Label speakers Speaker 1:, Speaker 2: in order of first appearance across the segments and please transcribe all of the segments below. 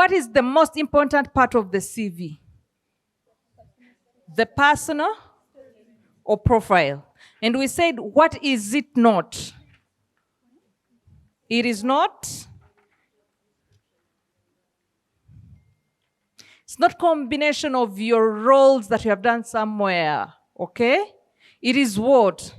Speaker 1: what is the most important part of the CV? The personal or profile? And we said, what is it not? It is not. It's not combination of your roles that you have done somewhere, okay? It is what?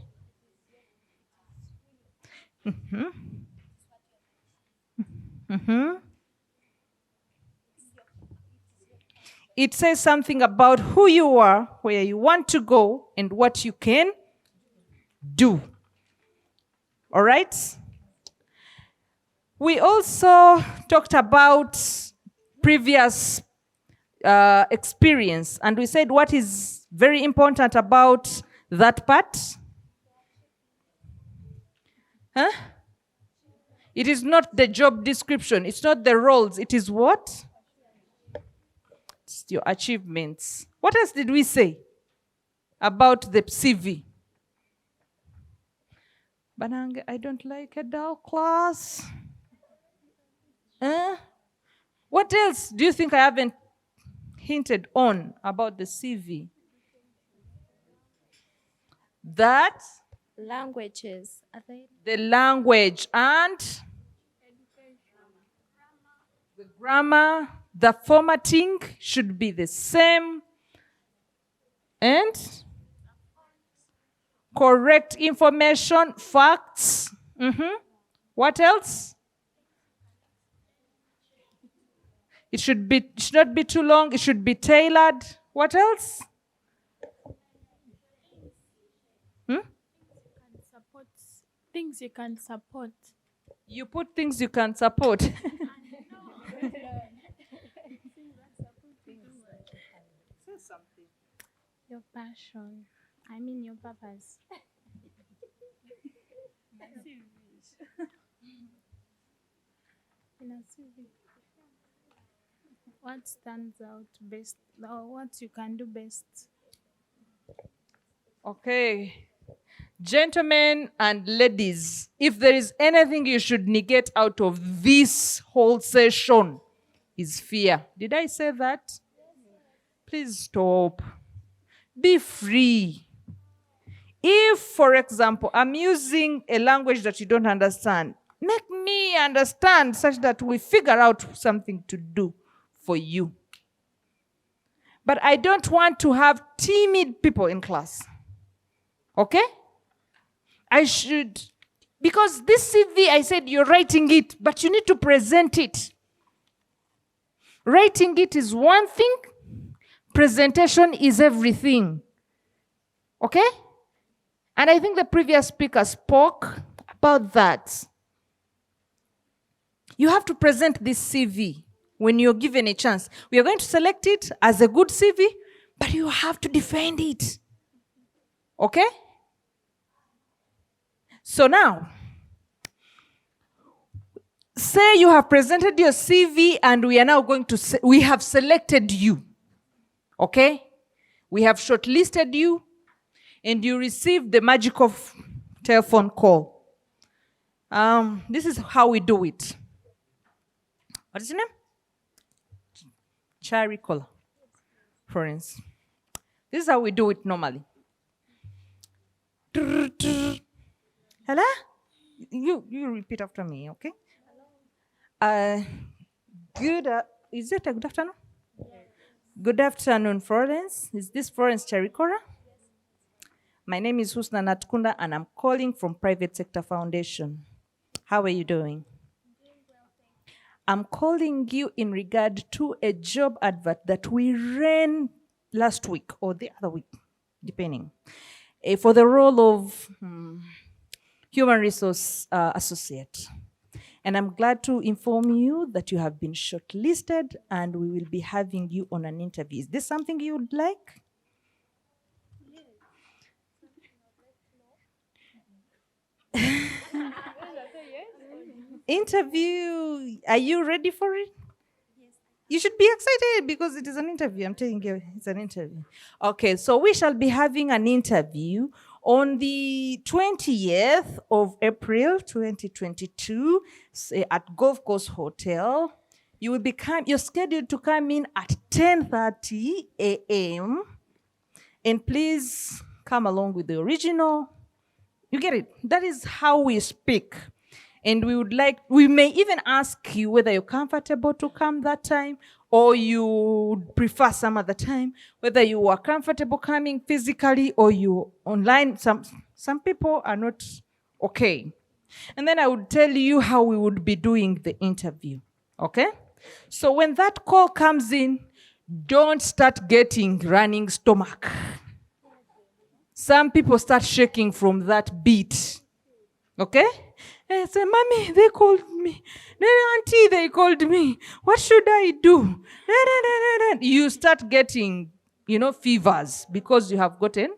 Speaker 1: It says something about who you are, where you want to go, and what you can do. All right? We also talked about previous experience, and we said what is very important about that part. Huh? It is not the job description. It's not the roles. It is what? It's your achievements. What else did we say about the CV? Banange, I don't like a dull class. What else do you think I haven't hinted on about the CV? That?
Speaker 2: Languages.
Speaker 1: The language and the grammar, the formatting should be the same. And correct information, facts. What else? It should not be too long. It should be tailored. What else?
Speaker 2: Things you can support.
Speaker 1: You put things you can support. Say something.
Speaker 2: Your passion. I mean your purpose. What stands out best, or what you can do best?
Speaker 1: Okay. Gentlemen and ladies, if there is anything you should negate out of this whole session, is fear. Did I say that? Please stop. Be free. If, for example, I'm using a language that you don't understand, make me understand such that we figure out something to do for you. But I don't want to have timid people in class. Okay? I should, because this CV, I said you're writing it, but you need to present it. Writing it is one thing, presentation is everything. Okay? And I think the previous speaker spoke about that. You have to present this CV when you're given a chance. We are going to select it as a good CV, but you have to defend it. Okay? So now, say you have presented your CV and we are now going to, we have selected you. Okay? We have shortlisted you and you received the magic of telephone call. This is how we do it. What is your name? Cherry Cola, for instance. This is how we do it normally. Hello? You repeat after me, okay? Is it a good afternoon? Yes. Good afternoon, Florence. Is this Florence Cherikora? Yes. My name is Husnah Natukundah, and I'm calling from Private Sector Foundation. How are you doing? I'm calling you in regard to a job advert that we ran last week or the other week, depending, for the role of Human Resource Associate. And I'm glad to inform you that you have been shortlisted and we will be having you on an interview. Is this something you would like? Interview, are you ready for it? Yes. You should be excited because it is an interview. I'm telling you, it's an interview. Okay, so we shall be having an interview on the 20th of April, 2022, at Golf Course Hotel. You're scheduled to come in at 10:30 a.m. And please come along with the original. You get it? That is how we speak. And we may even ask you whether you're comfortable to come that time or you prefer some other time, whether you are comfortable coming physically or you online. Some people are not okay. And then I would tell you how we would be doing the interview. Okay? So when that call comes in, don't start getting running stomach. Some people start shaking from that beat. Okay? And I say, Mommy, they called me. Auntie, they called me. What should I do? You start getting, fevers because you have gotten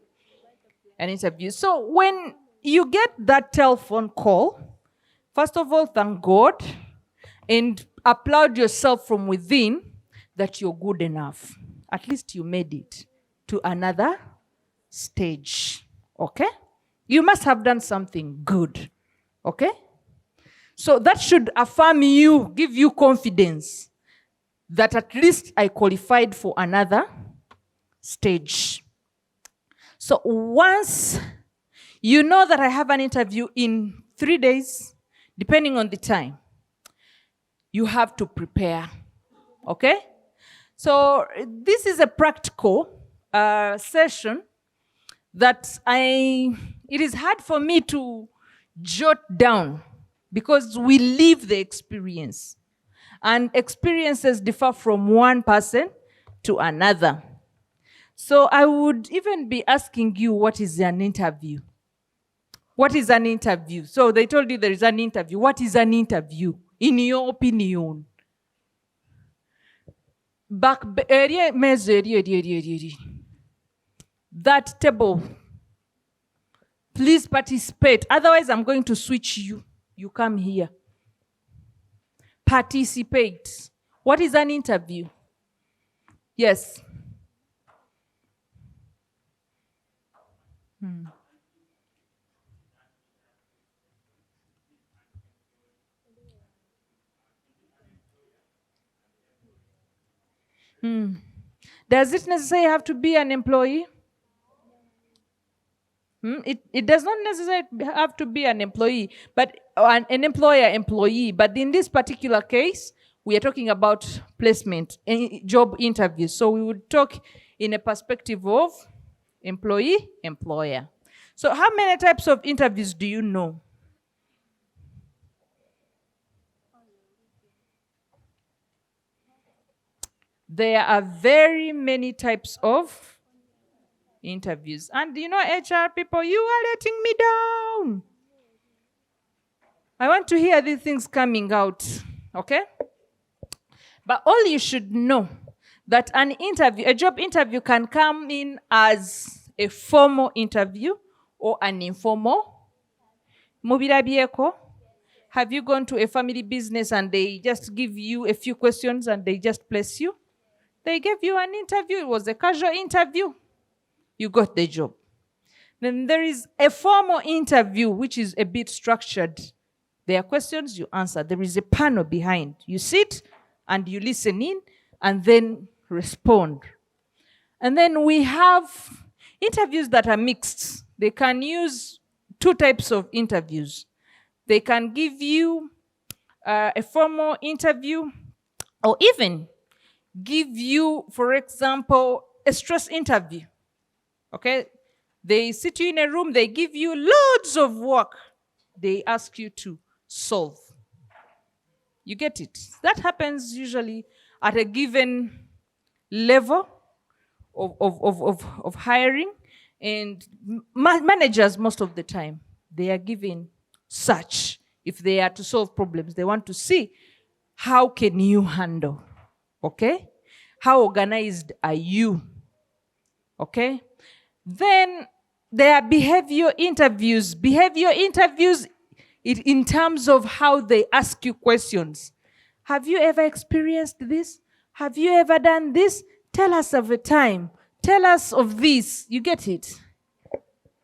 Speaker 1: an interview. So when you get that telephone call, first of all, thank God and applaud yourself from within that you're good enough. At least you made it to another stage. Okay? You must have done something good. Okay? So that should affirm you, give you confidence that at least I qualified for another stage. So once you know that I have an interview in 3 days, depending on the time, you have to prepare. Okay? So this is a practical session that it is hard for me to jot down because we live the experience. And experiences differ from one person to another. So I would even be asking you, what is an interview? What is an interview? So they told you there is an interview. What is an interview, in your opinion? That table. Please participate. Otherwise, I'm going to switch you. You come here. Participate. What is an interview? Yes. Does it necessarily have to be an employee? It does not necessarily have to be an employee, but an employer-employee. But in this particular case, we are talking about placement, job interviews. So we would talk in a perspective of employee-employer. So how many types of interviews do you know? There are very many types of interviews. And HR people, you are letting me down. I want to hear these things coming out, okay? But all you should know that a job interview can come in as a formal interview or an informal. Mubirabieko, have you gone to a family business and they just give you a few questions and they just place you? They gave you an interview. It was a casual interview. You got the job. Then there is a formal interview, which is a bit structured. There are questions you answer. There is a panel behind. You sit and you listen in and then respond. And then we have interviews that are mixed. They can use two types of interviews. They can give you a formal interview or even give you, for example, a stress interview. Okay? They sit you in a room, they give you loads of work. They ask you to solve. You get it? That happens usually at a given level of hiring. And managers, most of the time, they are given such. If they are to solve problems, they want to see how can you handle. Okay? How organized are you? Okay? Then there are behavior interviews. Behavior interviews in terms of how they ask you questions. Have you ever experienced this? Have you ever done this? Tell us of a time. Tell us of this. You get it?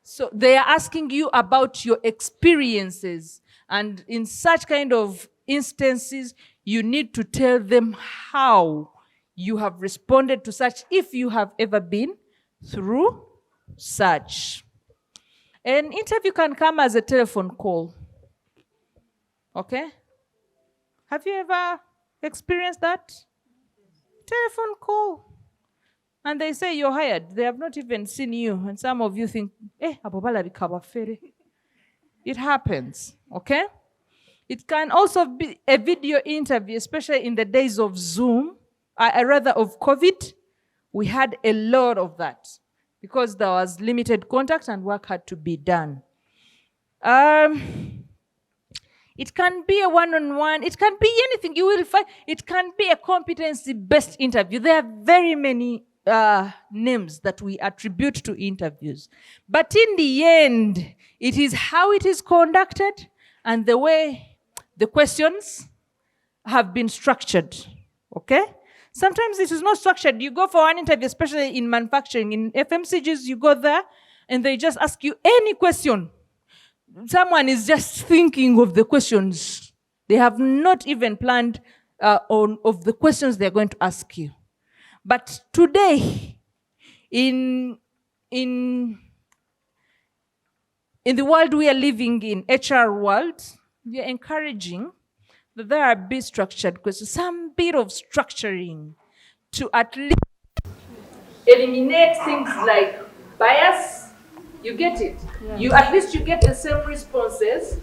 Speaker 1: So they are asking you about your experiences. And in such kind of instances, You need to tell them how you have responded to such, if you have ever been through such. An interview can come as a telephone call. Okay? Have you ever experienced that? Telephone call. And they say you're hired. They have not even seen you. And some of you think, abobala bikabafere. It happens. Okay? It can also be a video interview, especially in the days of Zoom, rather of COVID. We had a lot of that because there was limited contact and work had to be done. It can be a one-on-one. It can be anything. You will find it can be a competency-based interview. There are very many names that we attribute to interviews. But in the end, it is how it is conducted and the way the questions have been structured. Okay? Sometimes it is not structured. You go for an interview, especially in manufacturing. In FMCGs, you go there and they just ask you any question. Someone is just thinking of the questions. They have not even planned of the questions they're going to ask you. But today, in the world we are living in, HR world, we are encouraging that there are bit structured questions, some bit of structuring to at least eliminate things like bias. You get it? Yes. At least you get the same responses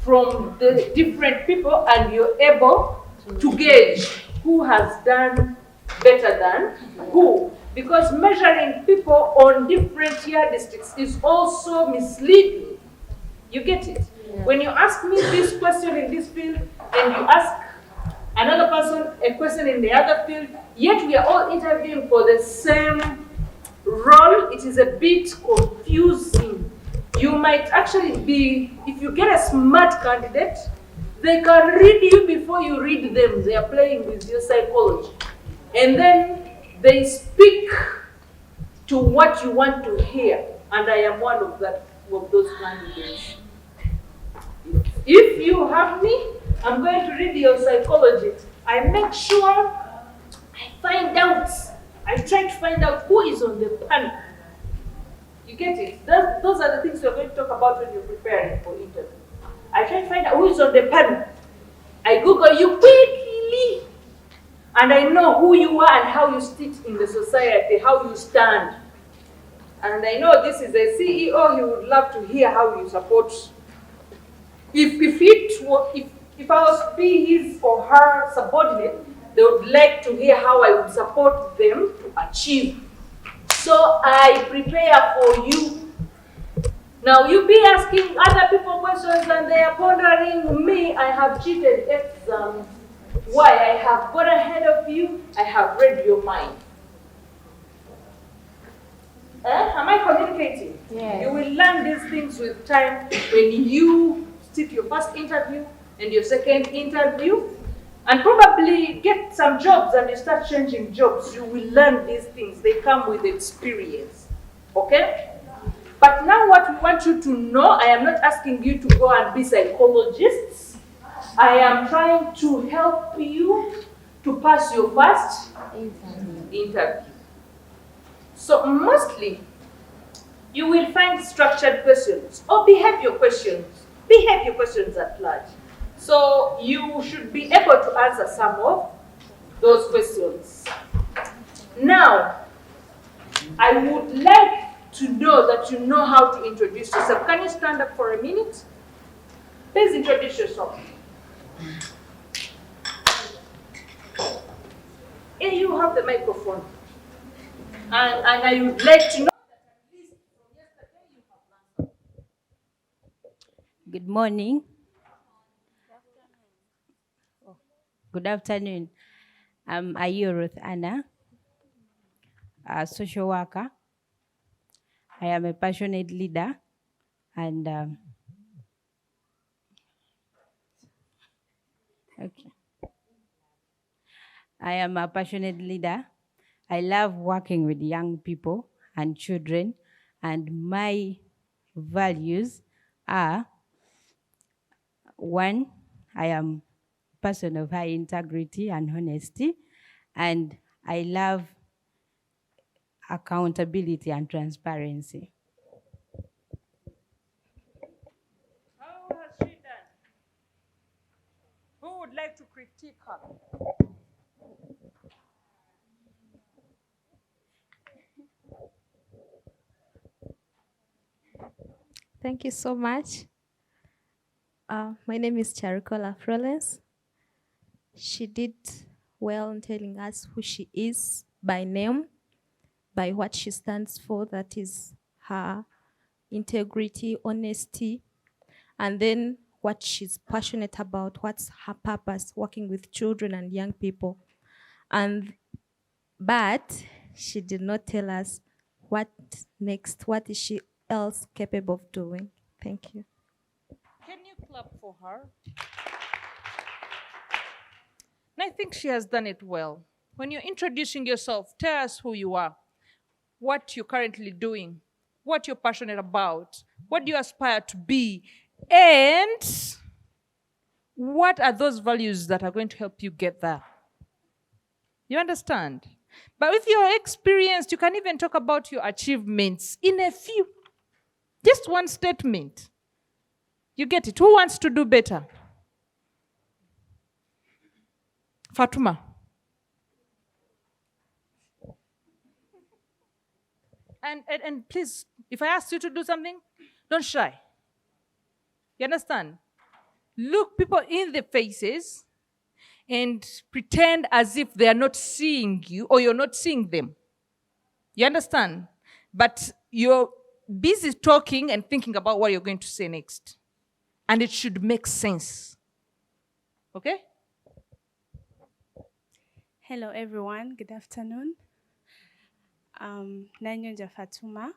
Speaker 1: from the different people and you're able to gauge who has done better than who. Because measuring people on different yardsticks is also misleading. You get it? Yeah. When you ask me this question in this field and you ask another person a question in the other field, yet we are all interviewing for the same role, it is a bit confusing. You might actually be, if you get a smart candidate, they can read you before you read them. They are playing with your psychology. And then they speak to what you want to hear. And I am one of those candidates. If you have me, I'm going to read your psychology. I make sure I try to find out who is on the panel. You get it? Those are the things we're going to talk about when you're preparing for interview. I try to find out who is on the panel. I Google you quickly. And I know who you are and how you sit in the society, how you stand. And I know this is a CEO, he would love to hear how you support. If I was to be his or her subordinate, they would like to hear how I would support them to achieve. So I prepare for you. Now you be asking other people questions and they are pondering, me, I have cheated exams. Why? I have got ahead of you, I have read your mind. Am I communicating? Yeah. You will learn these things with time when you sit your first interview and your second interview, and probably get some jobs and you start changing jobs. You will learn these things. They come with experience. Okay? But now what we want you to know, I am not asking you to go and be psychologists. I am trying to help you to pass your first interview. So mostly, you will find structured questions or behavior questions at large. So you should be able to answer some of those questions. Now, I would like to know that you know how to introduce yourself. Can you stand up for a minute? Please introduce yourself. Here you have the microphone. And I would like to know that at least from yesterday you have learned.
Speaker 3: Good morning. Good afternoon. I'm Ruth Anna, a social worker. I am a passionate leader and I am a passionate leader. I love working with young people and children, and my values are: one, I am person of high integrity and honesty, and I love accountability and transparency.
Speaker 1: How has she done? Who would like to critique her?
Speaker 4: Thank you so much. My name is Charikola Florence. She did well in telling us who she is by name, by what she stands for, that is her integrity, honesty, and then what she's passionate about, what's her purpose, working with children and young people. But she did not tell us what next, what is she else capable of doing. Thank you.
Speaker 1: Can you clap for her? And I think she has done it well. When you're introducing yourself, tell us who you are, what you're currently doing, what you're passionate about, what do you aspire to be, and what are those values that are going to help you get there. You understand? But with your experience, you can even talk about your achievements in a few, just one statement. You get it? Who wants to do better? Fatuma. And please, if I ask you to do something, don't shy. You understand? Look people in the faces and pretend as if they are not seeing you or you're not seeing them. You understand? But you're busy talking and thinking about what you're going to say next. And it should make sense. Okay?
Speaker 2: Hello, everyone. Good afternoon. Nanyonja Fatuma,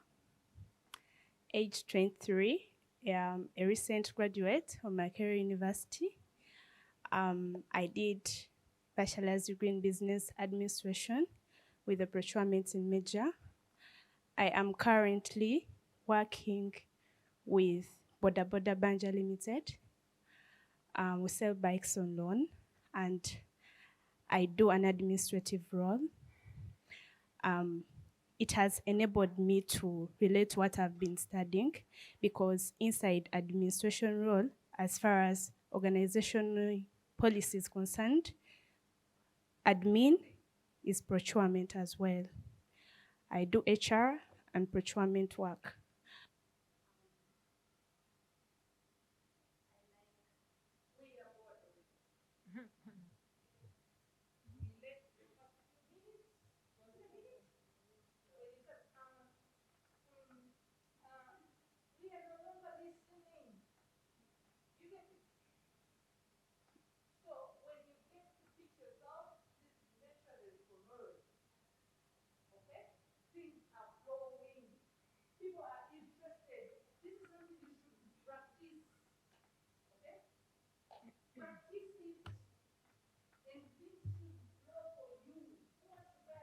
Speaker 2: age 23. I'm a recent graduate of Makerere University. I did bachelor's degree in business administration with a procurement in major. I am currently working with Boda Boda Banja Limited. We sell bikes on loan, and I do an administrative role. It has enabled me to relate to what I've been studying, because inside administration role, as far as organizational policy is concerned, admin is procurement as well. I do HR and procurement work.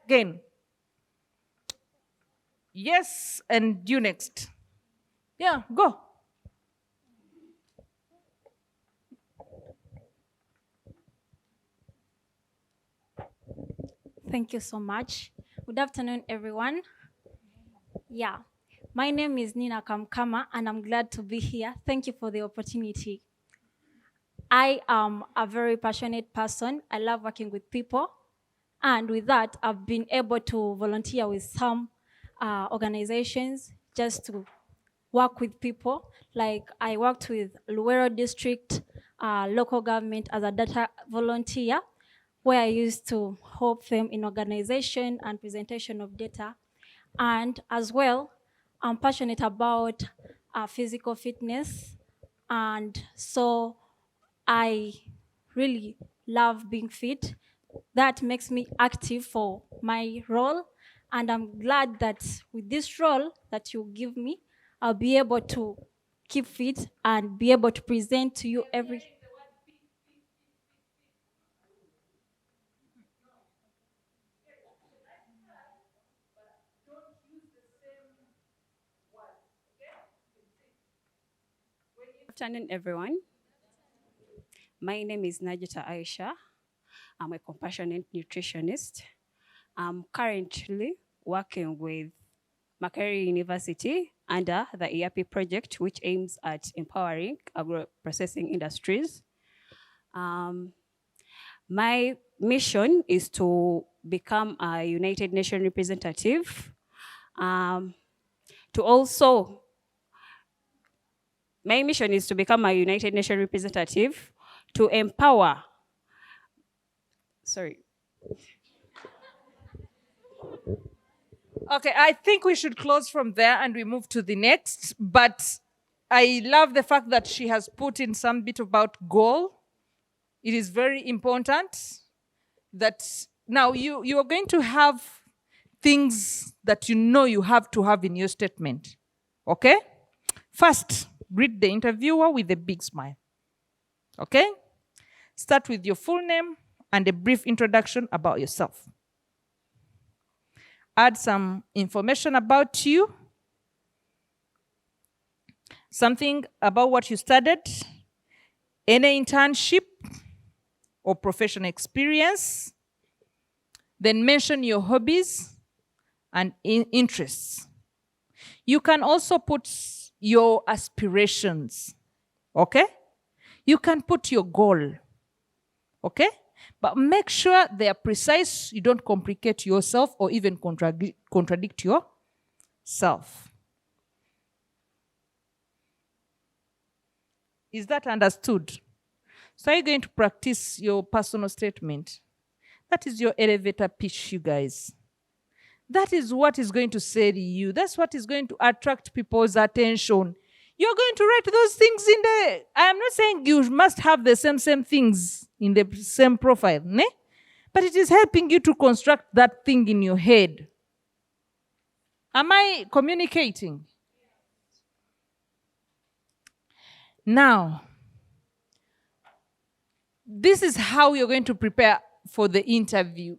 Speaker 1: Again. Yes, and you next. Yeah, go.
Speaker 5: Thank you so much. Good afternoon, everyone. Yeah, my name is Nina Kamkama, and I'm glad to be here. Thank you for the opportunity. I am a very passionate person. I love working with people. And with that, I've been able to volunteer with some organizations just to work with people. Like I worked with Luero District local government as a data volunteer, where I used to help them in organization and presentation of data. And as well, I'm passionate about physical fitness. And so I really love being fit. That makes me active for my role. And I'm glad that with this role that you give me, I'll be able to keep fit and be able to present to you every.
Speaker 6: Good afternoon, everyone. My name is Najita Aisha. I'm a compassionate nutritionist. I'm currently working with Makerere University under the EAP project, which aims at empowering agro-processing industries. My mission is to become a United Nations representative, my mission is to become a United Nations representative to empower,
Speaker 1: Okay, I think we should close from there and we move to the next. But I love the fact that she has put in some bit about goal. It is very important that now you are going to have things that you know you have to have in your statement. Okay? First, greet the interviewer with a big smile. Okay? Start with your full name and a brief introduction about yourself. Add some information about you, something about what you studied, any internship or professional experience. Then mention your hobbies and interests. You can also put your aspirations, okay? You can put your goal, okay? But make sure they are precise. You don't complicate yourself or even contradict yourself. Is that understood? So are you going to practice your personal statement? That is your elevator pitch, you guys. That is what is going to say to you. That's what is going to attract people's attention. You're going to write those things in there. I am not saying you must have the same things in the same profile, ne? But it is helping you to construct that thing in your head. Am I communicating? Now, this is how you're going to prepare for the interview.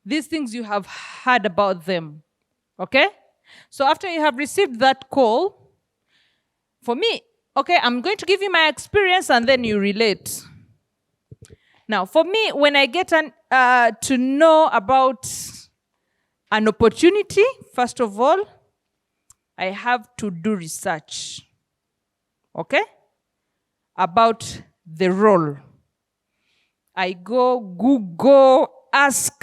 Speaker 1: These things you have heard about them, okay? So after you have received that call, for me, okay, I'm going to give you my experience and then you relate. Now, for me, when I get to know about an opportunity, first of all, I have to do research, okay, about the role. I go Google, ask,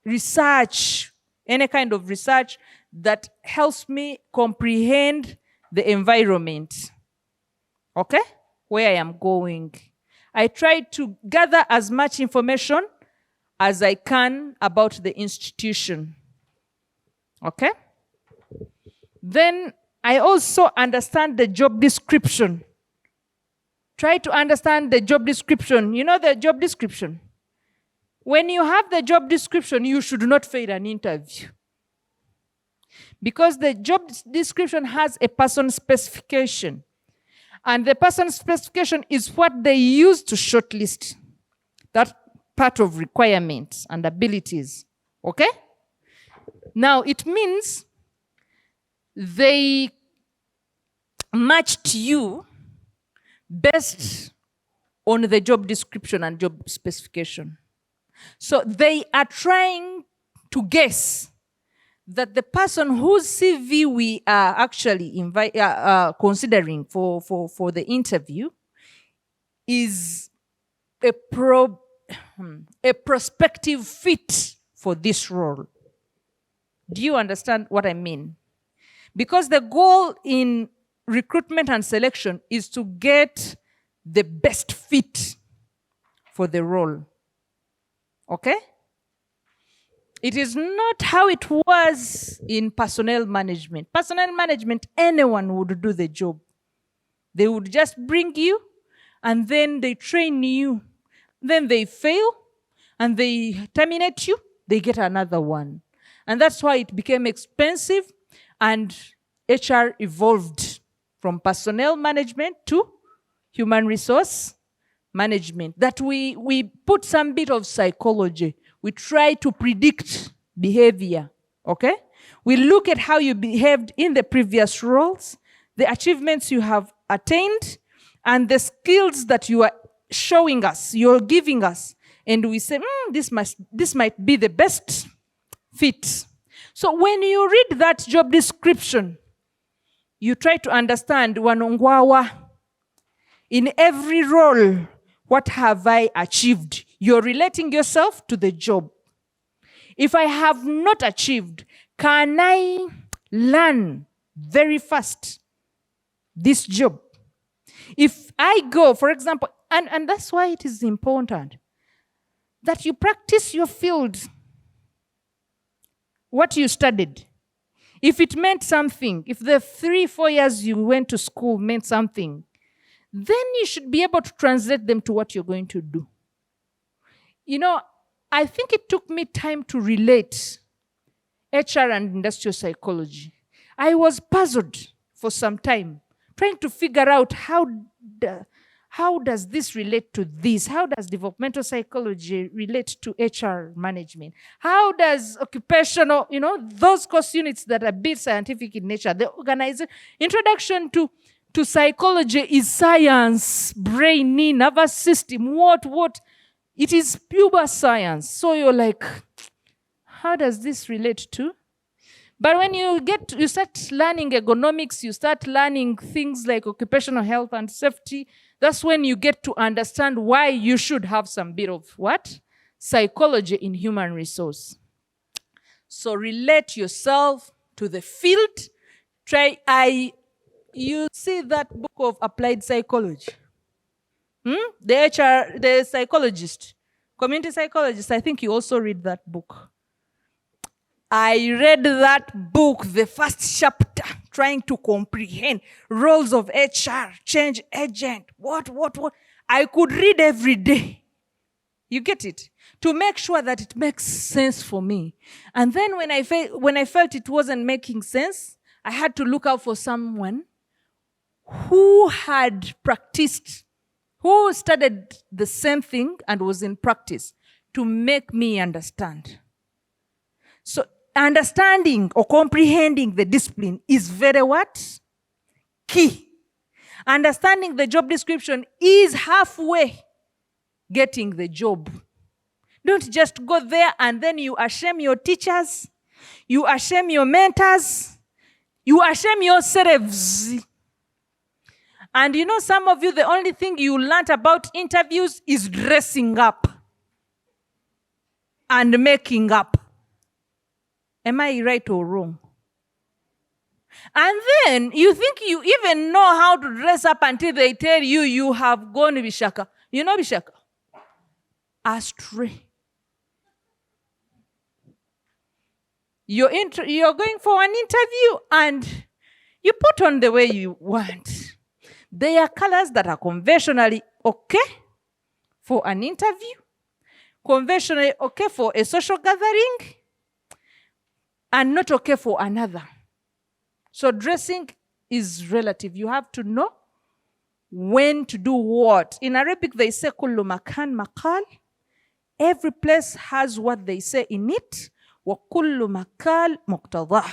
Speaker 1: research, any kind of research that helps me comprehend the environment, okay, where I am going. I try to gather as much information as I can about the institution, okay? Then I also understand the job description. Try to understand the job description. You know the job description? When you have the job description, you should not fail an interview. Because the job description has a person specification. And the person specification is what they use to shortlist that part of requirements and abilities. Okay? Now, it means they matched you based on the job description and job specification. So they are trying to guess that the person whose CV we are actually considering for the interview is a prospective fit for this role. Do you understand what I mean? Because the goal in recruitment and selection is to get the best fit for the role. Okay? It is not how it was in personnel management. Personnel management, anyone would do the job. They would just bring you, and then they train you. Then they fail, and they terminate you. They get another one. And that's why it became expensive, and HR evolved from personnel management to human resource management. That we put some bit of psychology. We try to predict behavior, okay? We look at how you behaved in the previous roles, the achievements you have attained, and the skills that you are showing us, you're giving us, and we say, this might be the best fit. So when you read that job description, you try to understand wanongwawa. In every role, what have I achieved? You're relating yourself to the job. If I have not achieved, can I learn very fast this job? If I go, for example, and that's why it is important that you practice your field, what you studied. If it meant something, if the 3-4 years you went to school meant something, then you should be able to translate them to what you're going to do. You know, I think it took me time to relate HR and industrial psychology. I was puzzled for some time, trying to figure out how does this relate to this? How does developmental psychology relate to HR management? How does occupational, those course units that are a bit scientific in nature, the organization, introduction to psychology is science, brain, nervous system, what? It is pure science. So you're like, how does this relate to? But when you start learning ergonomics, you start learning things like occupational health and safety, that's when you get to understand why you should have some bit of what? Psychology in human resource. So relate yourself to the field. You see that book of applied psychology? The psychologist, community psychologist, I think you also read that book. I read that book, the first chapter, trying to comprehend roles of HR, change agent, what. I could read every day. You get it? To make sure that it makes sense for me. And then when I felt it wasn't making sense, I had to look out for someone who had practiced, who studied the same thing and was in practice to make me understand. So understanding or comprehending the discipline is very what? Key. Understanding the job description is halfway getting the job. Don't just go there and then you ashame your teachers, you ashame your mentors, you ashame yourselves. And some of you, the only thing you learned about interviews is dressing up and making up. Am I right or wrong? And then you think you even know how to dress up until they tell you you have gone bishaka. You know bishaka? Astray. You're going for an interview and you put on the way you want. They are colors that are conventionally okay for an interview, conventionally okay for a social gathering, and not okay for another. So dressing is relative. You have to know when to do what. In Arabic, they say kullu makan maqal. Every place has what they say in it. Wa kullu makal muqtadah.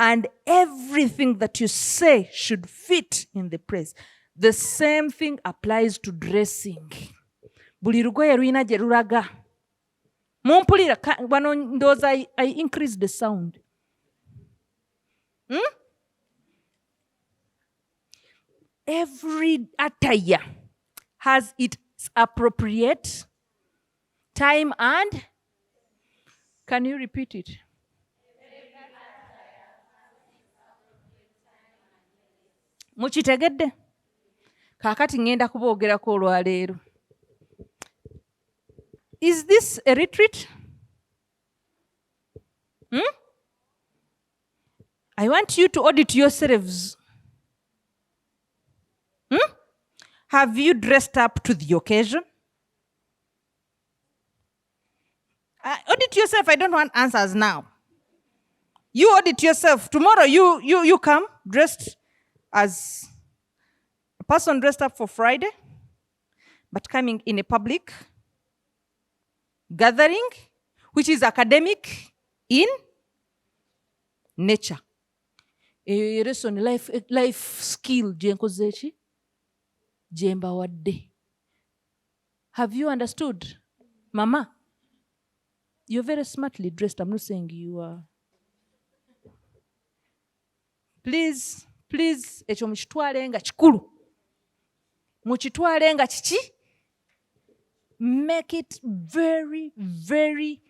Speaker 1: And everything that you say should fit in the place. The same thing applies to dressing. Buli lugoye luyina gye lulaga. Mumpulira wano ndowooza I increase the sound. Every attire has its appropriate time and... Can you repeat it? Mukitegedde? Kaakati ngenda kuboogerako olwaleero. Is this a retreat? I want you to audit yourselves. Have you dressed up to the occasion? Audit yourself. I don't want answers now. You audit yourself. Tomorrow you come dressed as a person dressed up for Friday, but coming in a public gathering, which is academic in nature. A lesson life skill jenkozechi jemba wadde. Have you understood? Mama, you're very smartly dressed. I'm not saying you are. Please, ekyo mukitwale nga kikulu. Mukitwale nga kiki? Make it very, very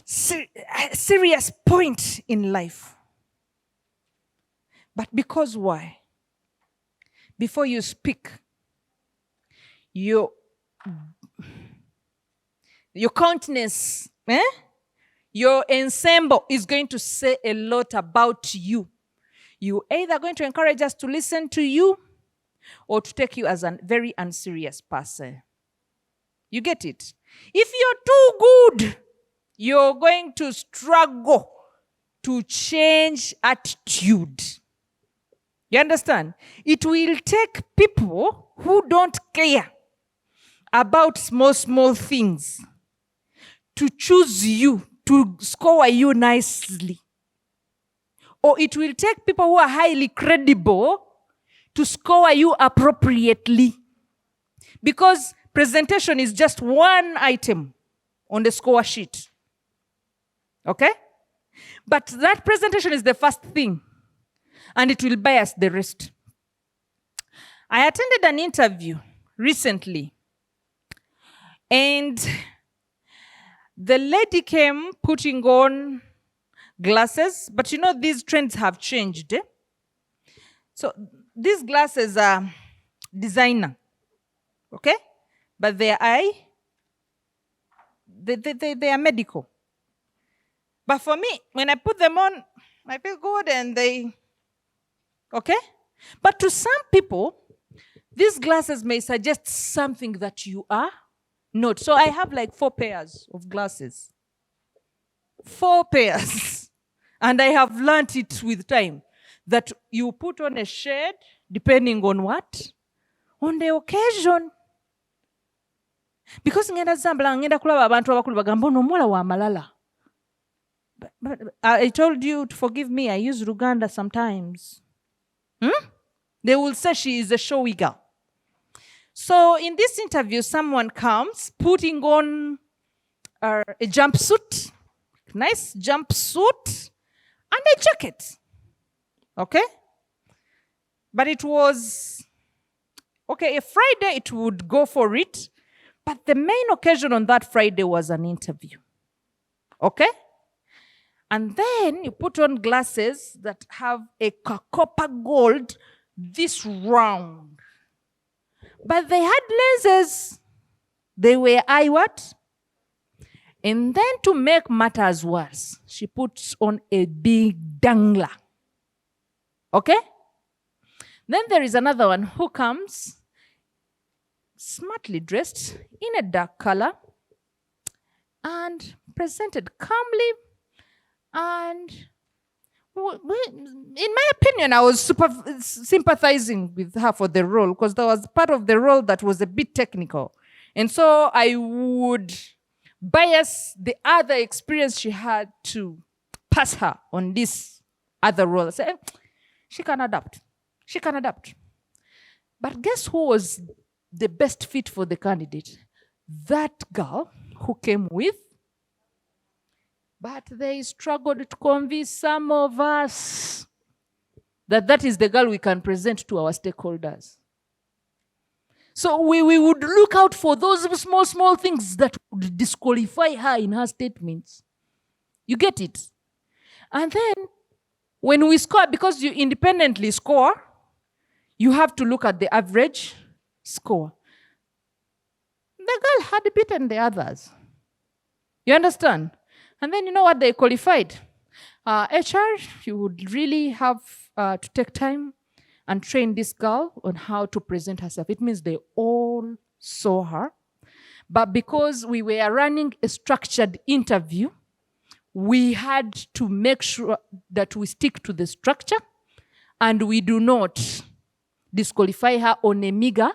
Speaker 1: serious point in life. But because why? Before you speak, your countenance, your ensemble is going to say a lot about you. You're either going to encourage us to listen to you or to take you as a very unserious person. You get it? If you're too good, you're going to struggle to change attitude. You understand? It will take people who don't care about small things to choose you, to score you nicely. Or it will take people who are highly credible to score you appropriately. Because presentation is just one item on the score sheet. Okay? But that presentation is the first thing. And it will bias the rest. I attended an interview recently. And the lady came putting on glasses. But you know, these trends have changed. So these glasses are designer. Okay? But they are medical. But for me, when I put them on, I feel good and they... Okay? But to some people, these glasses may suggest something that you are not. So I have like 4 pairs of glasses. 4 pairs. And I have learnt it with time. That you put on a shade, depending on what? On the occasion. Because ngenda kulaba abantu abakulu bagamba ono omuwala wa malala. But I told you to forgive me, I use Luganda sometimes. They will say she is a showy girl. So in this interview, someone comes putting on a jumpsuit, nice jumpsuit, and a jacket. Okay? But it was, okay, a Friday it would go for it, but the main occasion on that Friday was an interview. Okay? And then you put on glasses that have a copper gold, this round. But they had lenses. They were eye what? And then to make matters worse, she puts on a big dangler. Okay? Then there is another one who comes smartly dressed in a dark color and presented calmly. And in my opinion, I was super sympathizing with her for the role because there was part of the role that was a bit technical. And so I would bias the other experience she had to pass her on this other role. I said, she can adapt. She can adapt. But guess who was the best fit for the candidate? That girl who came with. But they struggled to convince some of us that is the girl we can present to our stakeholders. So we would look out for those small things that would disqualify her in her statements. You get it? And then when we score, because you independently score, you have to look at the average score. The girl had beaten the others. You understand? And then you know what they qualified? HR, you would really have to take time and train this girl on how to present herself. It means they all saw her. But because we were running a structured interview, we had to make sure that we stick to the structure and we do not disqualify her on a meager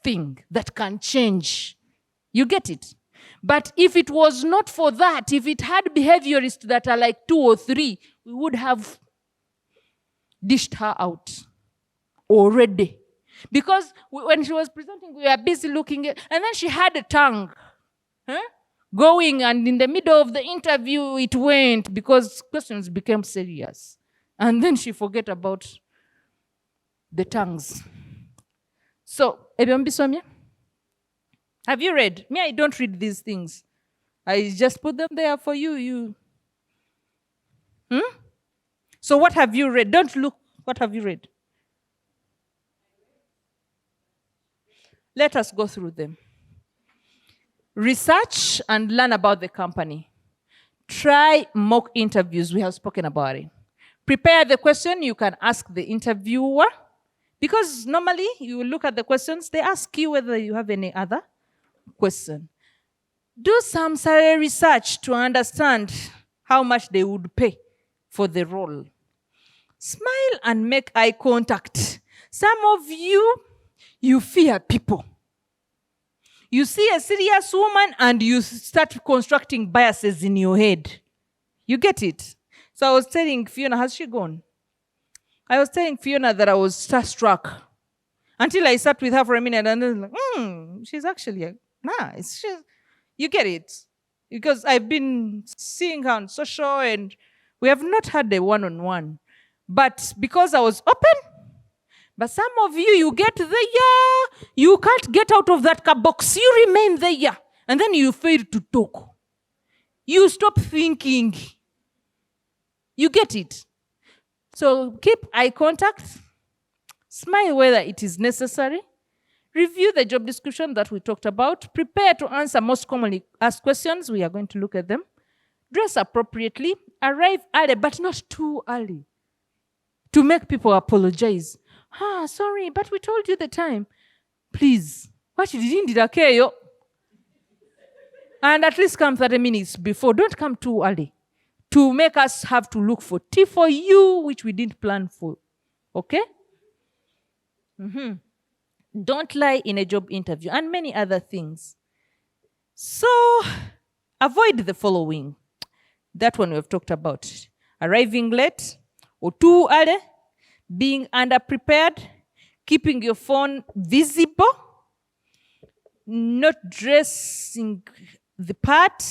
Speaker 1: thing that can change. You get it? But if it was not for that, if it had behaviorists that are like 2 or 3, we would have dished her out already. Because when she was presenting, we were busy looking at, and then she had a tongue going, and in the middle of the interview, it went because questions became serious. And then she forget about the tongues. So, have you read? Me, I don't read these things. I just put them there for you. So what have you read? Don't look. What have you read? Let us go through them. Research and learn about the company. Try mock interviews. We have spoken about it. Prepare the question you can ask the interviewer. Because normally you will look at the questions. They ask you whether you have any other question. Do some salary research to understand how much they would pay for the role. Smile and make eye contact. Some of you fear people. You see a serious woman and you start constructing biases in your head. You get it? So I was telling Fiona, has she gone? I was telling Fiona that I was starstruck until I sat with her for a minute and then like, she's actually nice. You get it? Because I've been seeing her on social and we have not had a one-on-one. But because I was open, but some of you get there, you can't get out of that box. You remain there. And then you fail to talk. You stop thinking. You get it? So keep eye contact. Smile whether it is necessary. Review the job description that we talked about. Prepare to answer most commonly asked questions. We are going to look at them. Dress appropriately. Arrive early, but not too early, to make people apologize. Sorry, but we told you the time. Please. What you didn't okay, yo. And at least come 30 minutes before. Don't come too early to make us have to look for tea for you, which we didn't plan for. Okay? Don't lie in a job interview and many other things. So, avoid the following. That one we've talked about. Arriving late or too early. Being underprepared, keeping your phone visible, not dressing the part,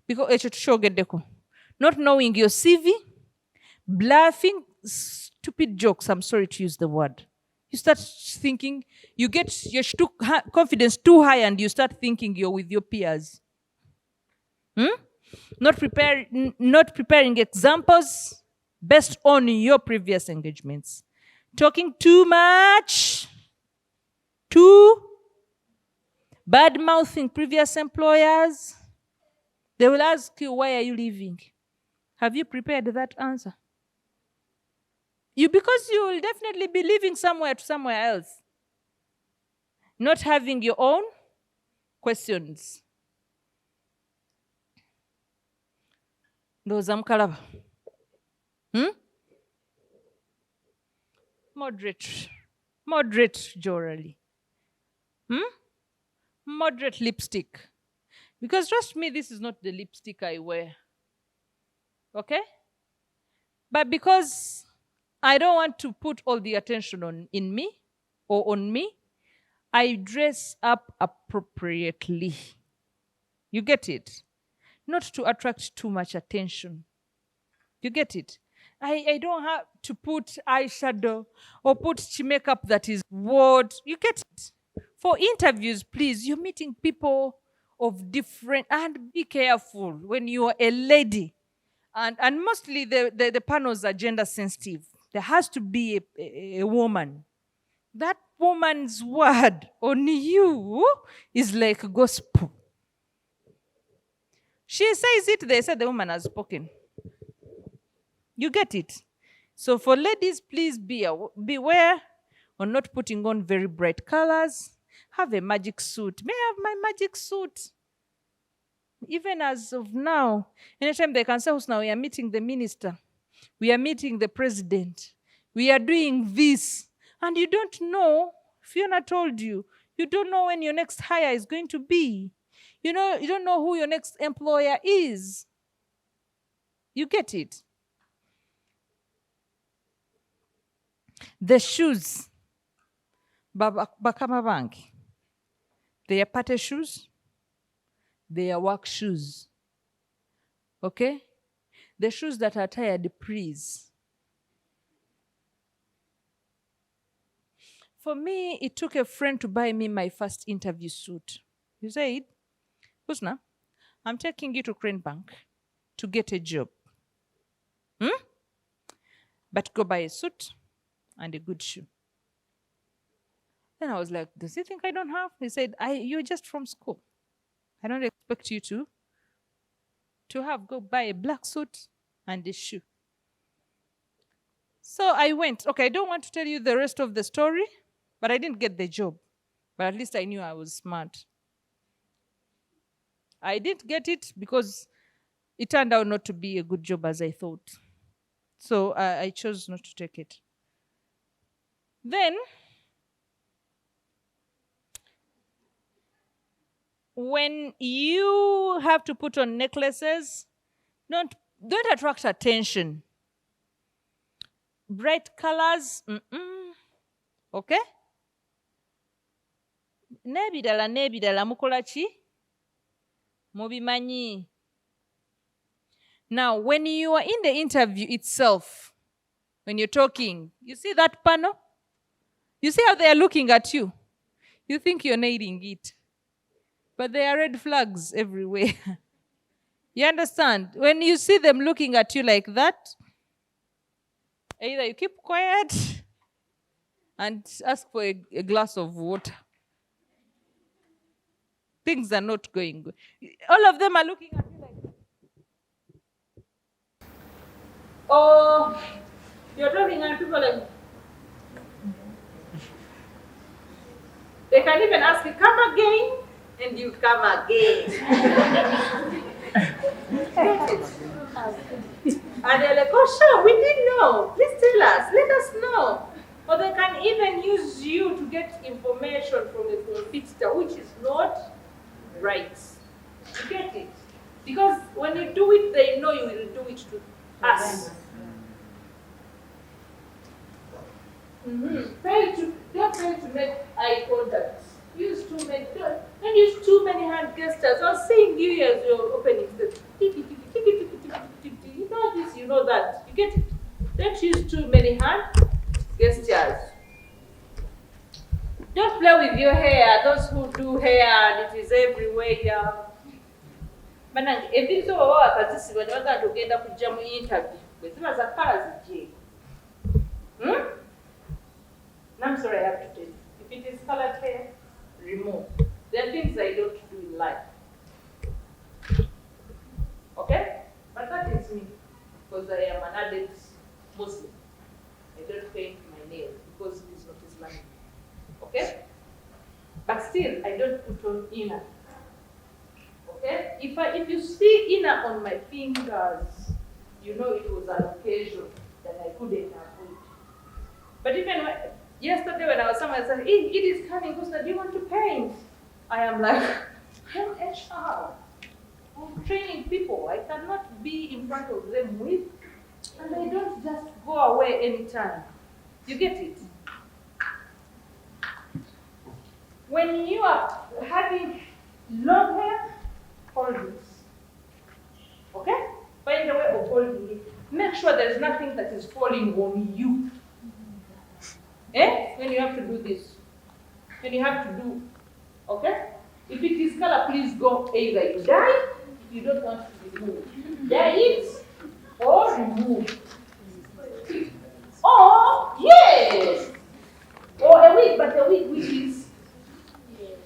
Speaker 1: because not knowing your CV, bluffing, stupid jokes. I'm sorry to use the word. You start thinking, you get your confidence too high and you start thinking you're with your peers. Not preparing examples based on your previous engagements. Talking too much. Bad-mouthing previous employers. They will ask you, why are you leaving? Have you prepared that answer? Because you will definitely be leaving somewhere to somewhere else. Not having your own questions. Those amkalaba. Moderate jewelry. Moderate lipstick. Because trust me, this is not the lipstick I wear. Okay? But because I don't want to put all the attention on me, I dress up appropriately. You get it? Not to attract too much attention. You get it? I don't have to put eyeshadow or put makeup that is what. You get it? For interviews, please, you're meeting people of different, and be careful when you are a lady. And mostly the panels are gender sensitive. There has to be a woman. That woman's word on you is like gospel. She says it, they said the woman has spoken. You get it? So for ladies, please beware on not putting on very bright colors. Have a magic suit. May I have my magic suit? Even as of now, anytime they can say, Husnah, we are meeting the minister. We are meeting the president. We are doing this. And you don't know, Fiona told you, you don't know when your next hire is going to be. You don't know who your next employer is. You get it? The shoes. bakama bangi. They are party shoes. They are work shoes. Okay? The shoes that are tired, please. For me, it took a friend to buy me my first interview suit. He said, Husnah, I'm taking you to Crane Bank to get a job. But go buy a suit and a good shoe. Then I was like, does he think I don't have? He said, you're just from school. I don't expect you to go buy a black suit and a shoe. So I went. Okay, I don't want to tell you the rest of the story, but I didn't get the job. But at least I knew I was smart. I didn't get it because it turned out not to be a good job as I thought. So I chose not to take it. Then, when you have to put on necklaces, don't attract attention. Bright colors, okay? Nebidala mukola ki? Mubimanyi. Now, when you are in the interview itself, when you're talking, you see that panel? You see how they are looking at you? You think you're nailing it. But there are red flags everywhere. You understand? When you see them looking at you like that, either you keep quiet and ask for a glass of water. Things are not going good. All of them are looking at you like that. Oh, you're talking and people like, they can even ask you, come again, and you come again. And they're like, oh, sure, we didn't know. Please tell us, let us know. Or they can even use you to get information from a competitor, which is not right. You get it? Because when you do it, they know you will do it to us. Don't fail to make eye contact. Don't use too many hand gestures. I was saying you as you're opening the you know this, you know that. You get it? Don't use too many hand gestures. Don't play with your hair. Those who do hair, it is everywhere. Manange, ebintu baba bakazisibwa ne baganda ogenda kujja mu interview. Bwe ziba za kala zijje. I'm sorry, I have to tell you. If it is colored hair, remove. There are things I don't do in life. Okay? But that is me. Because I am an adult Muslim. I don't paint my nails because it is not Islamic. Okay? But still, I don't put on inner. Okay? If you see inner on my fingers, you know it was an occasion that I couldn't avoid. But even yesterday when I was somewhere, I said, it is coming, Husnah, do you want to paint? I am like, I'm HR. I'm training people. I cannot be in front of them with, and they don't just go away anytime. You get it? When you are having long hair, hold this. Okay? Find a way of holding it. Make sure there's nothing that is falling on you. When you have to do this. When you have to do, okay? If it is color, please go either you dye, if you don't want to remove. Dye it or remove. Or, yes! Or a wig, but a wig which is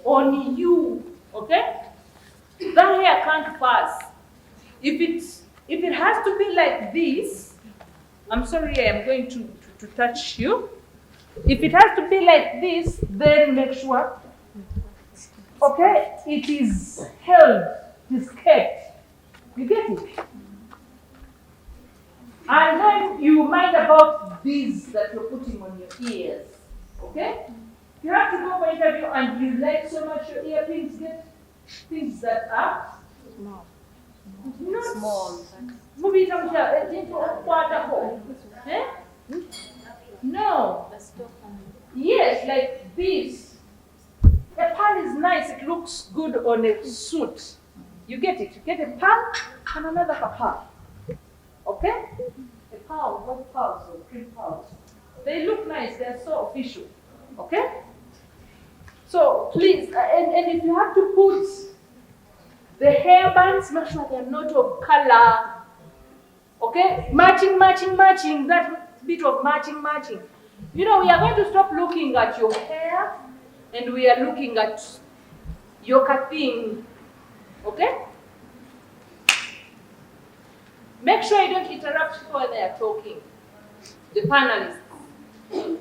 Speaker 1: on you, okay? That hair can't pass. If it has to be like this, I'm sorry, I am going to touch you. If it has to be like this, then make sure, okay, it is held, it is kept. You get it? And then you mind about these that you're putting on your ears, okay? You have to go for interview and you like so much your earphones get things that are small. Not small. No. Yes, like this. on a suit. You get it? You get a pearl and another pearl. Okay? A pearl, 1 pearls or 3 pearls. They look nice, they're so official. Okay? So please, and if you have to put the hairbands, make sure they're not of color. Okay? Matching, that bit of matching. You know, we are going to stop looking at your hair and we are looking at your thing. Okay? Make sure you don't interrupt people when they are talking. The panelists.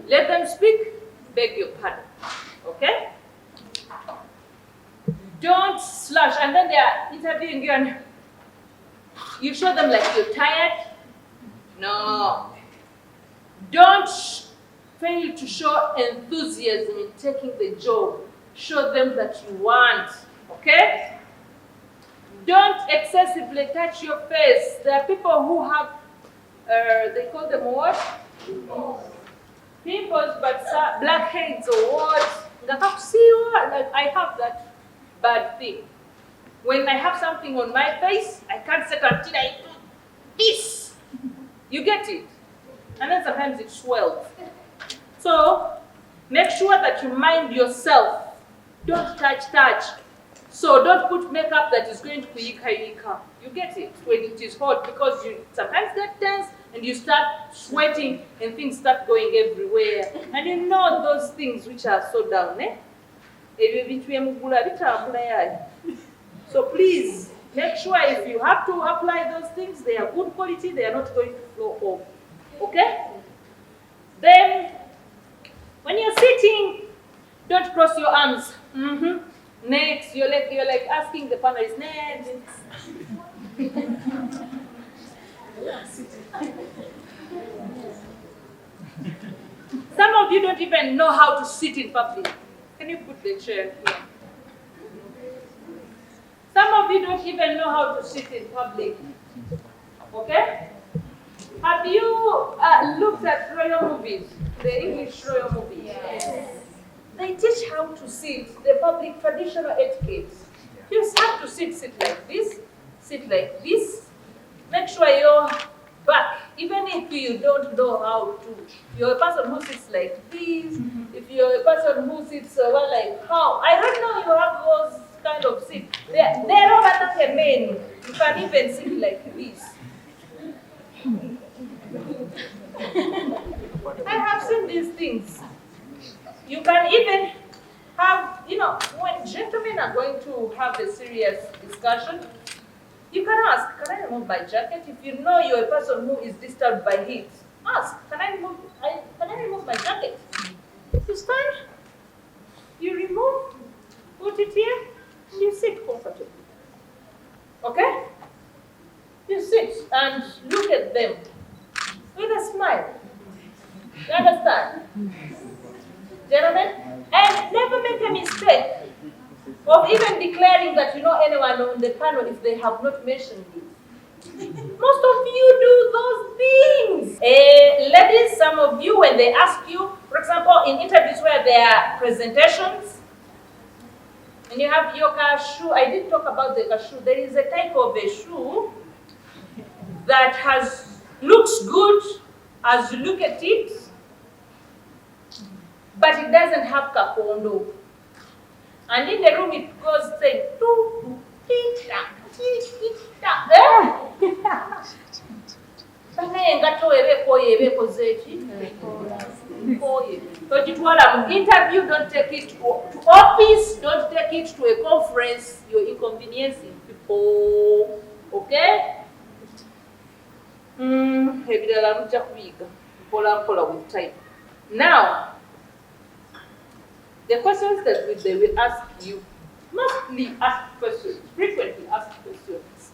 Speaker 1: Let them speak, beg your pardon. Okay? Don't slush, and then they are interviewing you and you show them like you're tired. No. Don't fail to show enthusiasm in taking the job. Show them that you want. Okay? Don't excessively touch your face. There are people who have, they call them what? Pimples, but blackheads or what? Like I have that bad thing. When I have something on my face, I can't sit until I do this. You get it? And then sometimes it swells. So make sure that you mind yourself. Don't touch. So don't put makeup that is going to yika. You get it when it is hot, because you sometimes get tense and you start sweating and things start going everywhere. And you know those things which are so down, eh? So please make sure if you have to apply those things, they are good quality, they are not going to flow off. Okay? Then when you're sitting, don't cross your arms. Next, you're like asking the panelists, next. Some of you don't even know how to sit in public. Can you put the chair here? Some of you don't even know how to sit in public. Okay? Have you looked at royal movies? The English royal movies? Yes. They teach how to sit, the public traditional etiquette. You just have to sit like this, Make sure you're back, even if you don't know how to. You're a person who sits like this. If you're a person who sits like how, I don't know, you have those kind of sit. They're not men. You can even sit like this. I have seen these things. You can even have, when gentlemen are going to have a serious discussion, you can ask, can I remove my jacket? If you know you're a person who is disturbed by heat, ask, can I remove my jacket? You stand, you remove, put it here, and you sit comfortably. Okay? You sit and look at them with a smile. You understand? Gentlemen, and never make a mistake of even declaring that you know anyone on the panel if they have not mentioned you. Most of you do those things. Ladies, some of you, when they ask you, for example, in interviews where there are presentations, and you have your cashew, I did talk about the cashew. There is a type of a shoe that looks good as you look at it, but it doesn't have kakondo. And in the room it goes saying, interview, don't take it to office, don't take it to a conference, you're inconveniencing people. Okay? With time. Now, the questions that they will ask you, mostly asked questions, frequently asked questions.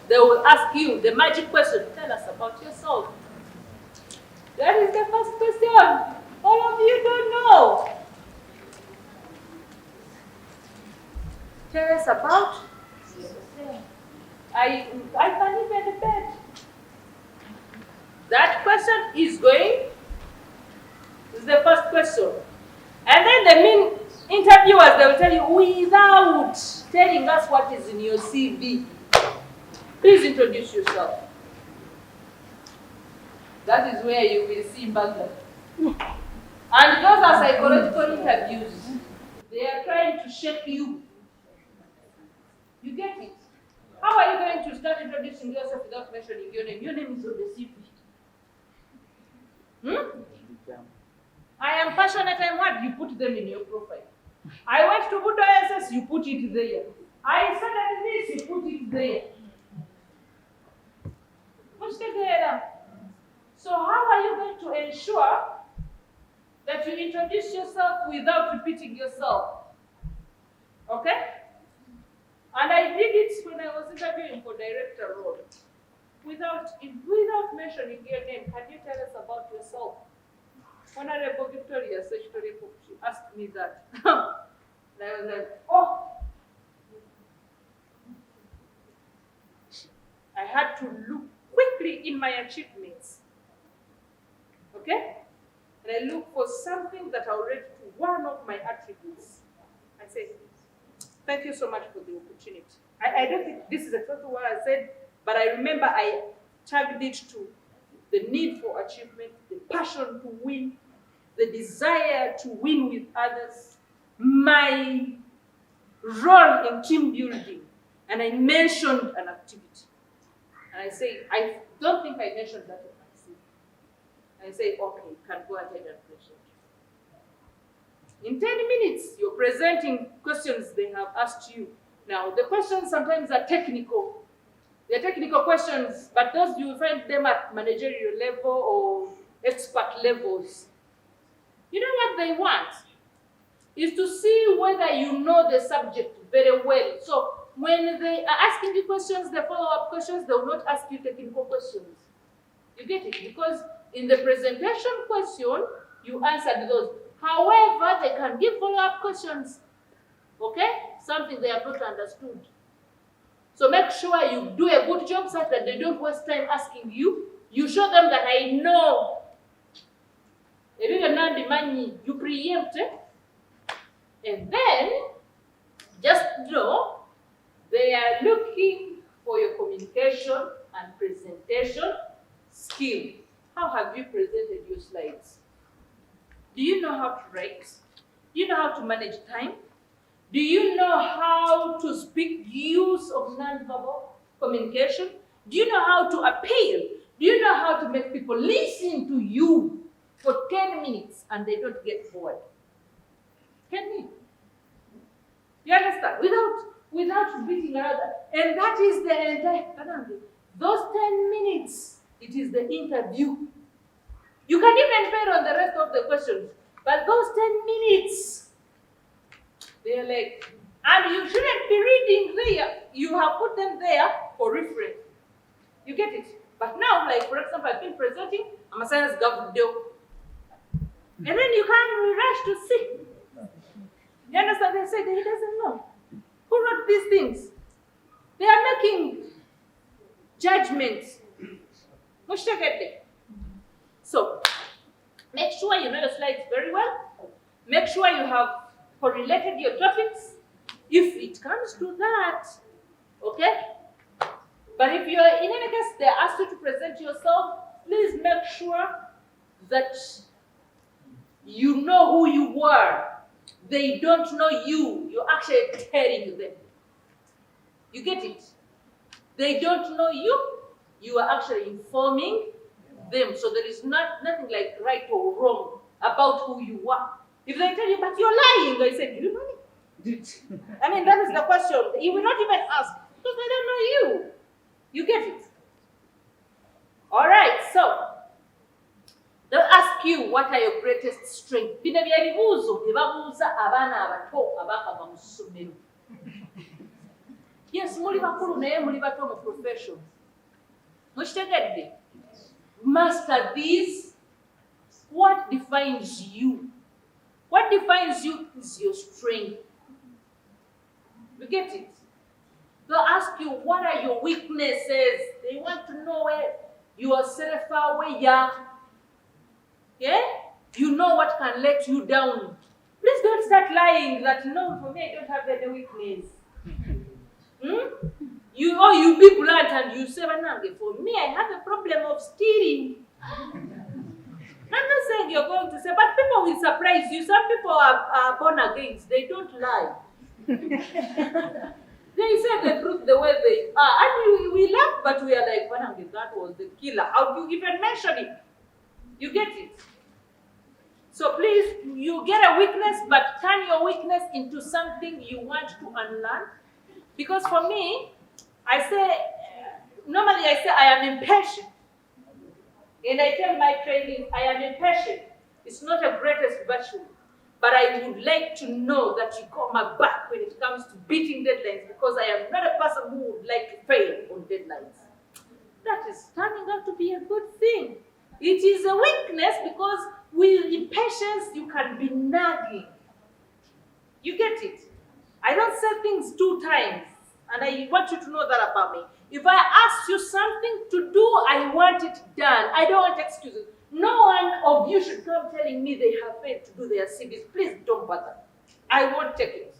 Speaker 1: They will ask you the magic question, tell us about yourself. That is the first question. All of you don't know. Tell us about yourself. I can even bet. That question is the first question. And then Interviewers, they will tell you without telling us what is in your CV. Please introduce yourself. That is where you will see Mbanga. And those are psychological interviews. They are trying to shape you. You get it? How are you going to start introducing yourself without mentioning your name? Your name is on the CV. I am passionate and what? You put them in your profile. I went to Buddha SS, you put it there. I studied this, you put it there. So how are you going to ensure that you introduce yourself without repeating yourself? Okay? And I did it when I was interviewing for director role. Without mentioning your name, can you tell us about yourself? Honorable Victoria Secretary, she asked me that. And I was like, oh. I had to look quickly in my achievements. Okay? And I look for something that I'll relate to one of my attributes. I say, thank you so much for the opportunity. I don't think this is exactly what I said, but I remember I tagged it to the need for achievement, the passion to win, the desire to win with others, my role in team building, and I mentioned an activity. And I say, I don't think I mentioned that in my CV. I say, okay, you can go ahead and present. In 10 minutes, you're presenting questions they have asked you. Now, the questions sometimes are technical. They're technical questions, but those you will find them at managerial level or expert levels. You know what they want? Is to see whether you know the subject very well. So when they are asking you questions, the follow-up questions, they will not ask you technical questions. You get it? Because in the presentation question, you answered those. However, they can give follow-up questions. Okay? Something they have not understood. So make sure you do a good job such that they don't waste time asking you. You show them that I know. You preempt. And then, just know, they are looking for your communication and presentation skill. How have you presented your slides? Do you know how to write? Do you know how to manage time? Do you know how to speak use of nonverbal communication? Do you know how to appeal? Do you know how to make people listen to you for 10 minutes and they don't get bored? Can you? You understand? Without beating around that. And that is the entire, those 10 minutes, it is the interview. You can even fail on the rest of the questions, but those 10 minutes, they're like, and you shouldn't be reading there. You have put them there for reference. You get it? But now, like for example, I've been presenting, I'm a science government. And then you can't rush to see. You understand? They say that he doesn't know. Who wrote these things? They are making judgments. So, make sure you know your slides very well. Make sure you have correlated your topics. If it comes to that, okay? But if you're, in any case, they ask you to present yourself, please make sure that you know who you are. They don't know you. You're actually telling them. You get it? They don't know you. You are actually informing them. So there is nothing like right or wrong about who you are. If they tell you, but you're lying, I said, you know me? I mean, that is the question. You will not even ask because they don't know you. You get it? All right, so they'll ask you, what are your greatest strengths? Yes, muli bakulu naye muli bato mu profession. Mukitegedde? Master these. What defines you? What defines you is your strength. You get it? They'll ask you, what are your weaknesses? They want to know where you are self-aware. Yeah? You know what can let you down. Please don't start lying that no, for me I don't have any weakness. You be blunt and you say, for me I have a problem of stealing. I'm not saying you're going to say, but people will surprise you. Some people are born again. They don't lie. They say the truth the way they are. And we laugh, but we are like, that was the killer. How do you even mention it? You get it? So please, you get a weakness, but turn your weakness into something you want to unlearn. Because for me, normally I say I am impatient. And I tell my trainees, I am impatient. It's not a greatest virtue. But I would like to know that you got my back when it comes to beating deadlines, because I am not a person who would like to fail on deadlines. That is turning out to be a good thing. It is a weakness because with impatience, you can be nagging. You get it? I don't say things 2 times, and I want you to know that about me. If I ask you something to do, I want it done. I don't want excuses. No one of you should come telling me they have failed to do their CVs. Please don't bother. I won't take it.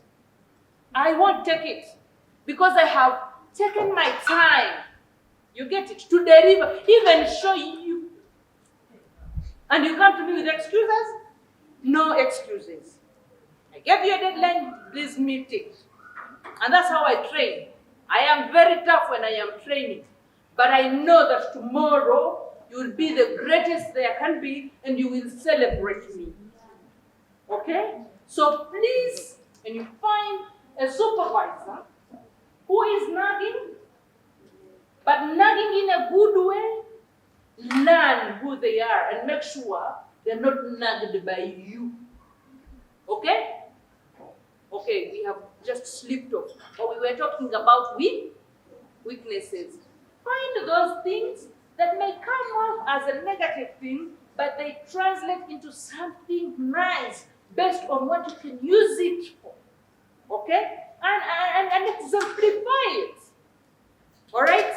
Speaker 1: I won't take it. Because I have taken my time. You get it? To deliver, even show you. And you come to me with excuses? No excuses. I gave you a deadline, please meet it. And that's how I train. I am very tough when I am training. But I know that tomorrow you will be the greatest there can be, and you will celebrate me. Okay? So please, when you find a supervisor who is nagging, but nagging in a good way, learn who they are and make sure they're not nagged by you. Okay? Okay, we have just slipped off. But we were talking about weaknesses. Find those things that may come off as a negative thing, but they translate into something nice based on what you can use it for. Okay? And exemplify it. All right?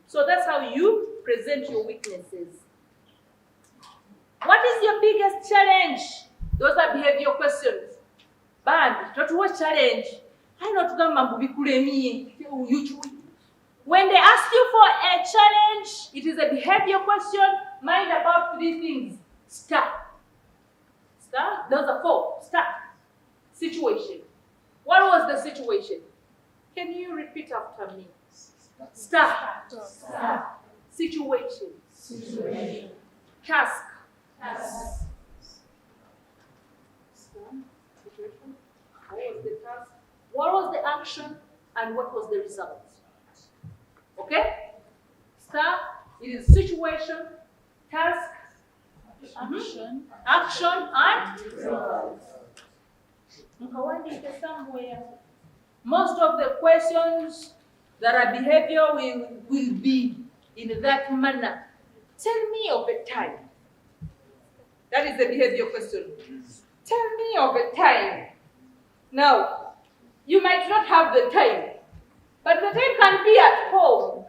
Speaker 1: So that's how you present your weaknesses. What is your biggest challenge? Those are behavior questions. Bad, not what challenge. I not When they ask you for a challenge, it is a behavior question. Mind about 3 things. Start. Start. Those are 4. Start. Situation. What was the situation? Can you repeat after me? Start. Start. Situation. Situation. Task. Task. Situation. What was the task? What was the action? And what was the result? Okay? Start. It is situation, task, action, and result. Most of the questions that are behavior will be in that manner. Tell me of a time. That is the behavior question. Tell me of a time. Now, you might not have the time, but the time can be at home.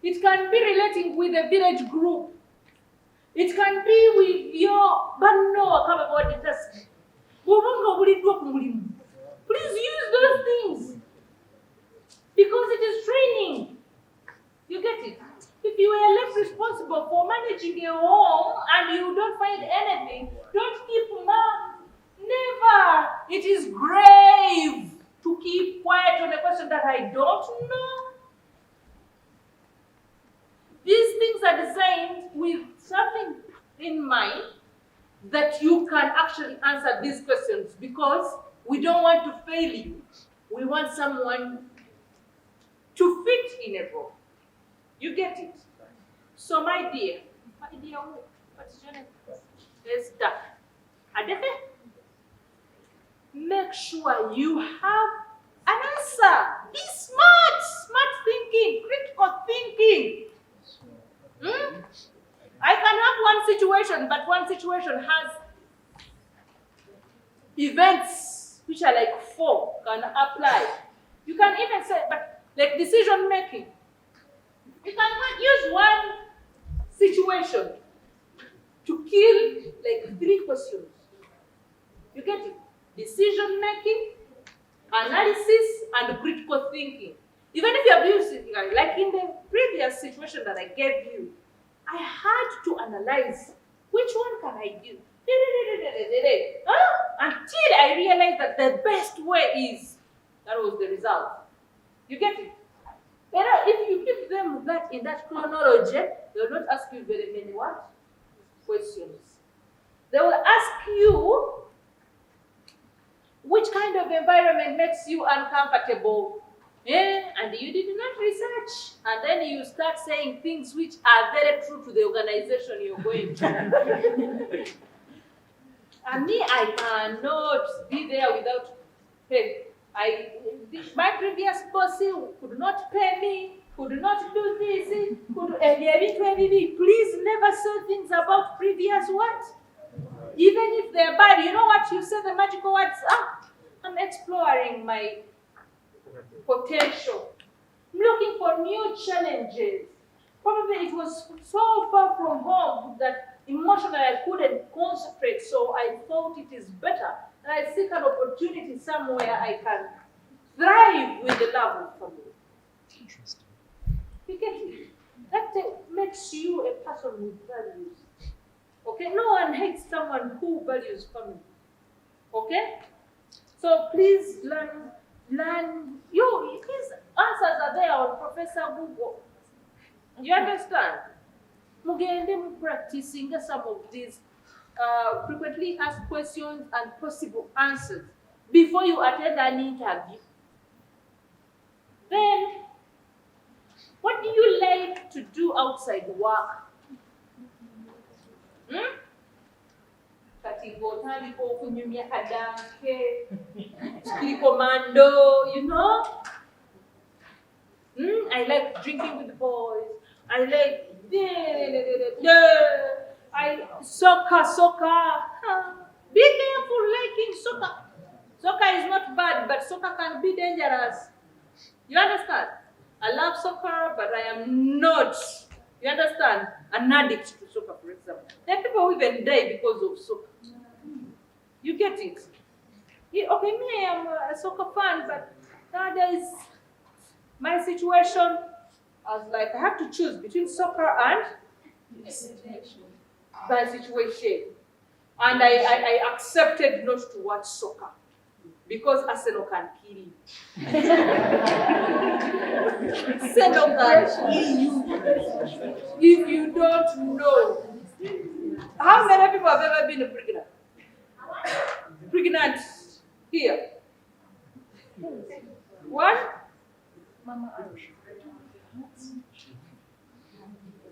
Speaker 1: It can be relating with a village group. It can be with your task. Please use those things because it is training. You get it? If you are left responsible for managing a home and you don't find anything, don't keep mum. Never. It is grave to keep quiet on a question that I don't know. These things are designed with something in mind that you can actually answer these questions, because we don't want to fail you. We want someone to fit in a role. You get it? So my dear, what's your name? Esther. Adefe? Make sure you have an answer. Be smart thinking, critical thinking. I can have one situation, but one situation has events which are like 4 can apply. You can even say, but like decision making. You can use one situation to kill like 3 questions. You get it? Decision making, analysis, and critical thinking. Even if you are using, like in the previous situation that I gave you, I had to analyze which one can I do. Until I realized that the best way is, that was the result. You get it? If you give them that in that chronology, they will not ask you very many what? Questions. They will ask you which kind of environment makes you uncomfortable. And you did not research. And then you start saying things which are very true to the organization you're going to. And me, I cannot be there without pay. My previous boss could not pay me, could not do this, please never say things about previous what? Even if they're bad, you know what you say, the magical words, I'm exploring my potential. I'm looking for new challenges. Probably it was so far from home that emotionally I couldn't concentrate, so I thought it is better that I seek an opportunity somewhere I can thrive with the love of family. Interesting. You get it? That makes you a person with values. Okay? No one hates someone who values family. Okay? So please learn. These answers are there on Professor Google. You understand? Mugende practicing some of these frequently asked questions and possible answers before you attend an interview. Then, what do you like to do outside work? Commando, you know? I like drinking with the boys. I like soccer. Be careful liking soccer. Soccer is not bad, but soccer can be dangerous. You understand? I love soccer, but I am not, you understand, an addict to soccer, for example. There are people who even die because of soccer. You get it? Okay, me, I am a soccer fan, but nowadays, my situation, I was like, I have to choose between soccer and my situation. And I accepted not to watch soccer because Arsenal can kill you. Arsenal can kill you if you don't know. How many people have ever been pregnant? Pregnant here. One?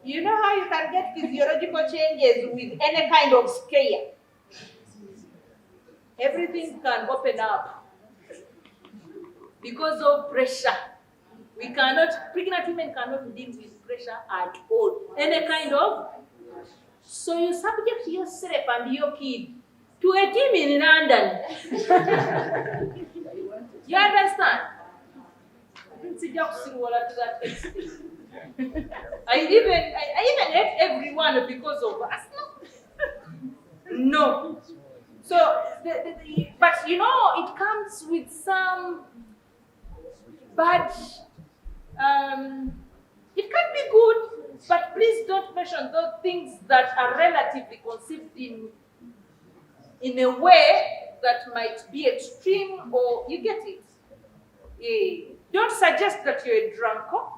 Speaker 1: You know how you can get physiological changes with any kind of scare? Everything can open up because of pressure. Pregnant women cannot deal with pressure at all. Any kind of. So you subject yourself and your kid to a team in London. You understand? I even hate everyone because of Arsenal. No. So, but you know, it comes with some bad. It can be good, but please don't mention those things that are relatively conceived in a way that might be extreme, or you get it. Don't suggest that you're a drunkard.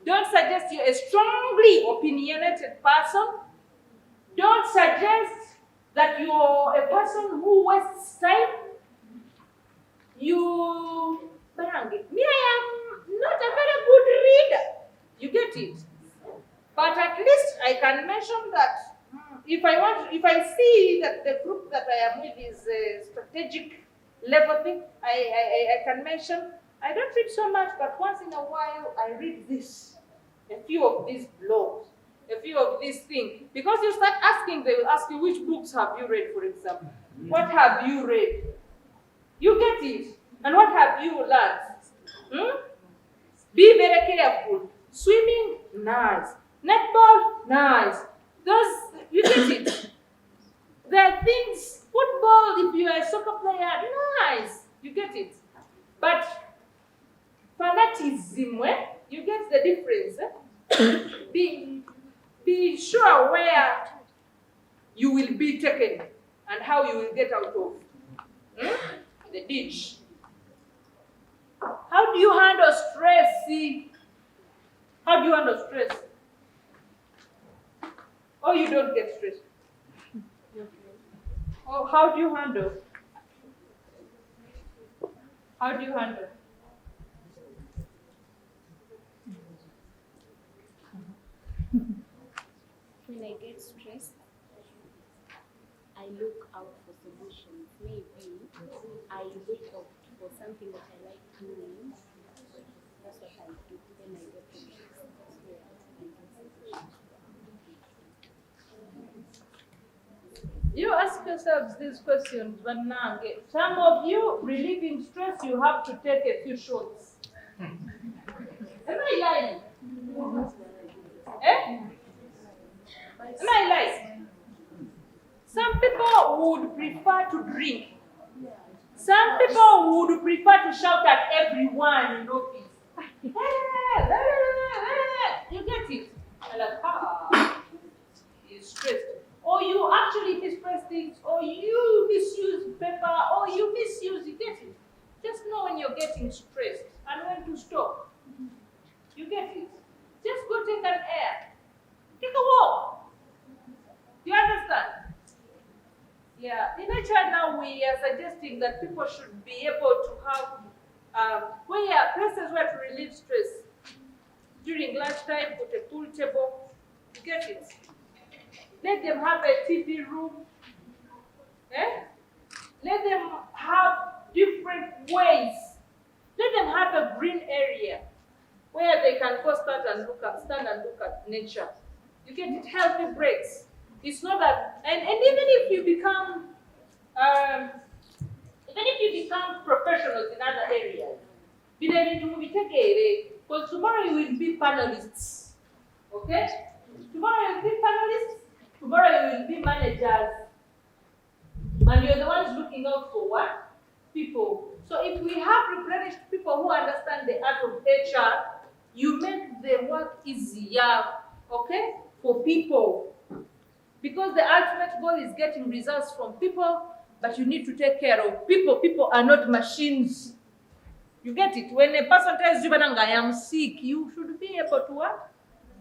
Speaker 1: Don't suggest you're a strongly opinionated person. Don't suggest that you're a person who wastes time. Me, I am not a very good reader. You get it? But at least I can mention that if I see that the group that I am with is a strategic level thing, I can mention, I don't read so much, but once in a while I read a few of these blogs, a few of these things. Because you start asking, they will ask you, which books have you read, for example? What have you read? You get it? And what have you learned? Be very careful. Swimming, nice. Netball, nice. You get it? There are things, football, if you are a soccer player, nice, you get it. But fanatism, you get the difference. Be sure where you will be taken and how you will get out of the ditch. How do you handle stress? How do you handle stress? Or you don't get stressed? Or how do you handle? How do you handle?
Speaker 7: When I get stressed, I look out for solutions. Maybe I look out for something that I like doing. That's what I do when I get stressed.
Speaker 1: You ask yourselves these questions, but now, some of you, relieving stress, you have to take a few shots. Am I lying? Am I lying? Some people would prefer to drink. Some people would prefer to shout at everyone in office. You get it? And like, you're stressed. Or you actually mispress things, or you misuse paper, or you misuse, you get it? Just know when you're getting stressed and when to stop. You get it? Just go take an air. Take a walk. You understand? Yeah. In nature now we are suggesting that people should be able to have places where to relieve stress. During lunchtime, put a pool table. You get it? Let them have a TV room. Let them have different ways. Let them have a green area where they can go stand and look at nature. You get it? Healthy breaks. It's not that, and even if you become professionals in other areas, because tomorrow you will be panelists. Okay? Tomorrow you will be panelists. Tomorrow you will be managers. And you're the ones looking out for what? People. So if we have replenished people who understand the art of HR, you make the work easier, okay, for people. Because the ultimate goal is getting results from people, but you need to take care of people. People are not machines. You get it? When a person tells you, I am sick, you should be able to what?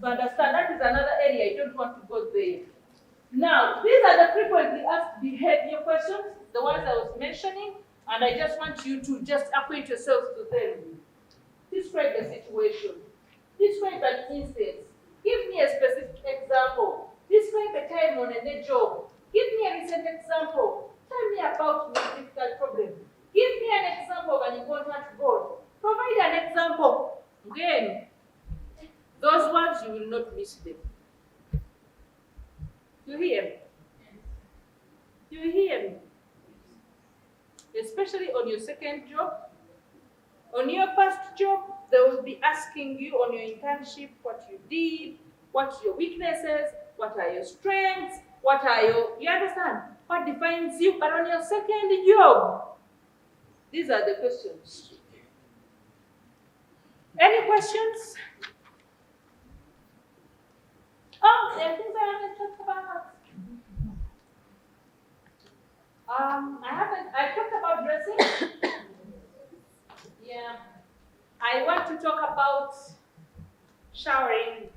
Speaker 1: To understand. That is another area. You don't want to go there. Now, these are the frequently asked behavior questions, the ones I was mentioning, and I just want you to just acquaint yourselves to them. Describe the situation. Describe an instance. Give me a specific example. Describe a time on a new job. Give me a recent example. Tell me about your difficult problem. Give me an example of an important goal. Provide an example. Again, those ones you will not miss them. You hear me? You hear me? Especially on your second job. On your first job, they will be asking you on your internship what you did, what your weaknesses, what are your strengths, you understand? What defines you? But on your second job, these are the questions. Any questions? Oh, there are things I haven't talked about. I talked about dressing. Yeah. I want to talk about showering.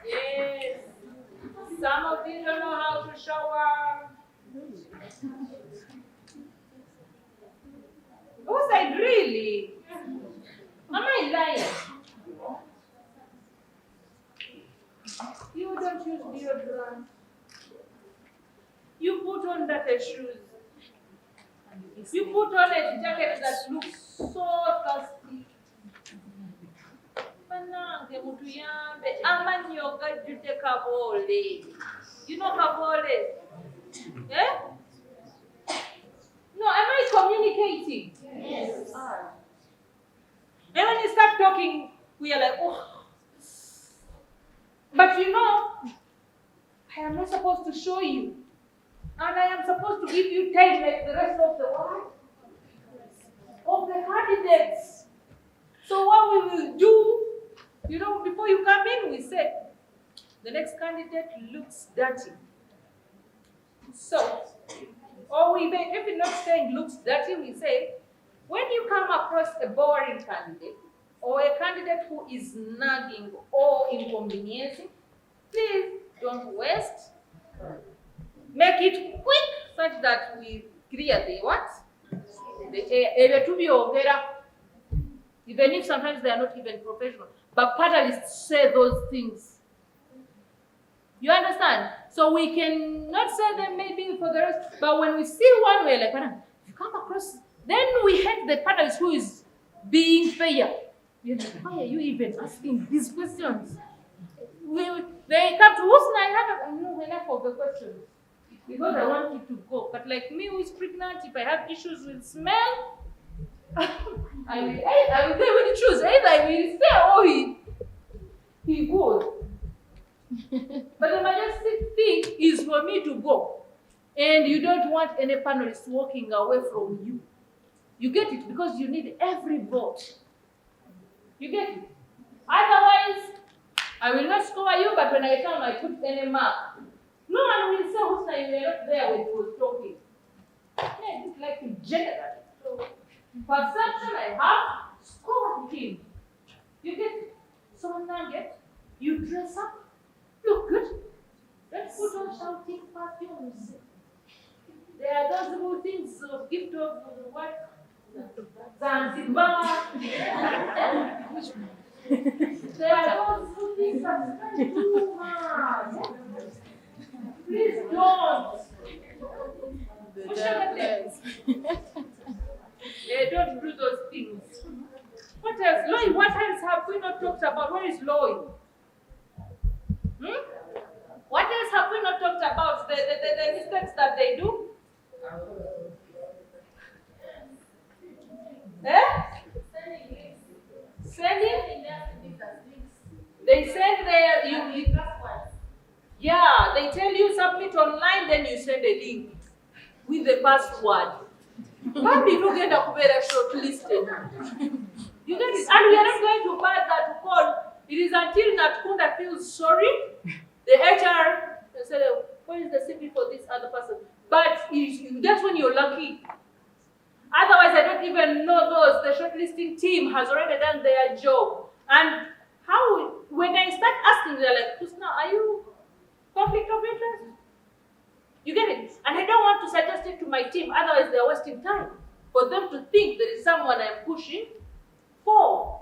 Speaker 1: Yes. Some of you don't know how to shower. Who said really? Am I lying? You don't use deodorant. You put on dirty shoes. You put on a jacket that looks so dusty. Manange mutuyambe amanyoga jute kabole. You know kabole? Eh? No, am I communicating? Yes. And when you start talking, we are like, oh. But you know, I am not not supposed to show you. And I am supposed to give you time like the rest of the world, of the candidates. So what we will do, before you come in, we say, the next candidate looks dirty. So, or we may, if we're not saying looks dirty, we say, when you come across a boring candidate, or a candidate who is nagging or inconveniencing, please don't waste. Make it quick such that we clear the what? The area to be over. Even if sometimes they are not even professional. But panelists say those things. You understand? So we cannot say them maybe for the rest, but when we see one way, like, if you come across, then we hate the panelist who is being fair. You're like, why are you even asking these questions? They come to Husnah, I know enough of the questions because I want you to go. But like me who is pregnant, if I have issues with smell, I will say when you choose, either I will stay or he goes. But the majestic thing is for me to go. And you don't want any panelists walking away from you. You get it? Because you need every vote. You get it? Otherwise, I will not score you, but when I come, I put any mark. No one will say, Husnah, you were not there when he was talking. Yeah, it's like in general. So, perception I have, score him. You get it? So now you dress up. Look good. Let's put on shouting perfumes. There are those little things of gift of what? Zanzibar. There are those little things that spend too much. Please don't. Don't do those things. What else? Loy, what else have we not talked about? Where is Loy? What else have we not talked about? The mistakes that they do? Sending? They send you yeah, they tell you submit online, then you send a link with the password. Maybe you get a very shortlisted. You get it? And we are not going to bother to call. It is until Natkunda feels sorry, the HR said, what is the CV for this other person? But that's when you're lucky. Otherwise, I don't even know those. The shortlisting team has already done their job. And when I start asking, they're like, Husnah, are you conflict of interest? You get it? And I don't want to suggest it to my team, otherwise they're wasting time for them to think there is someone I'm pushing for.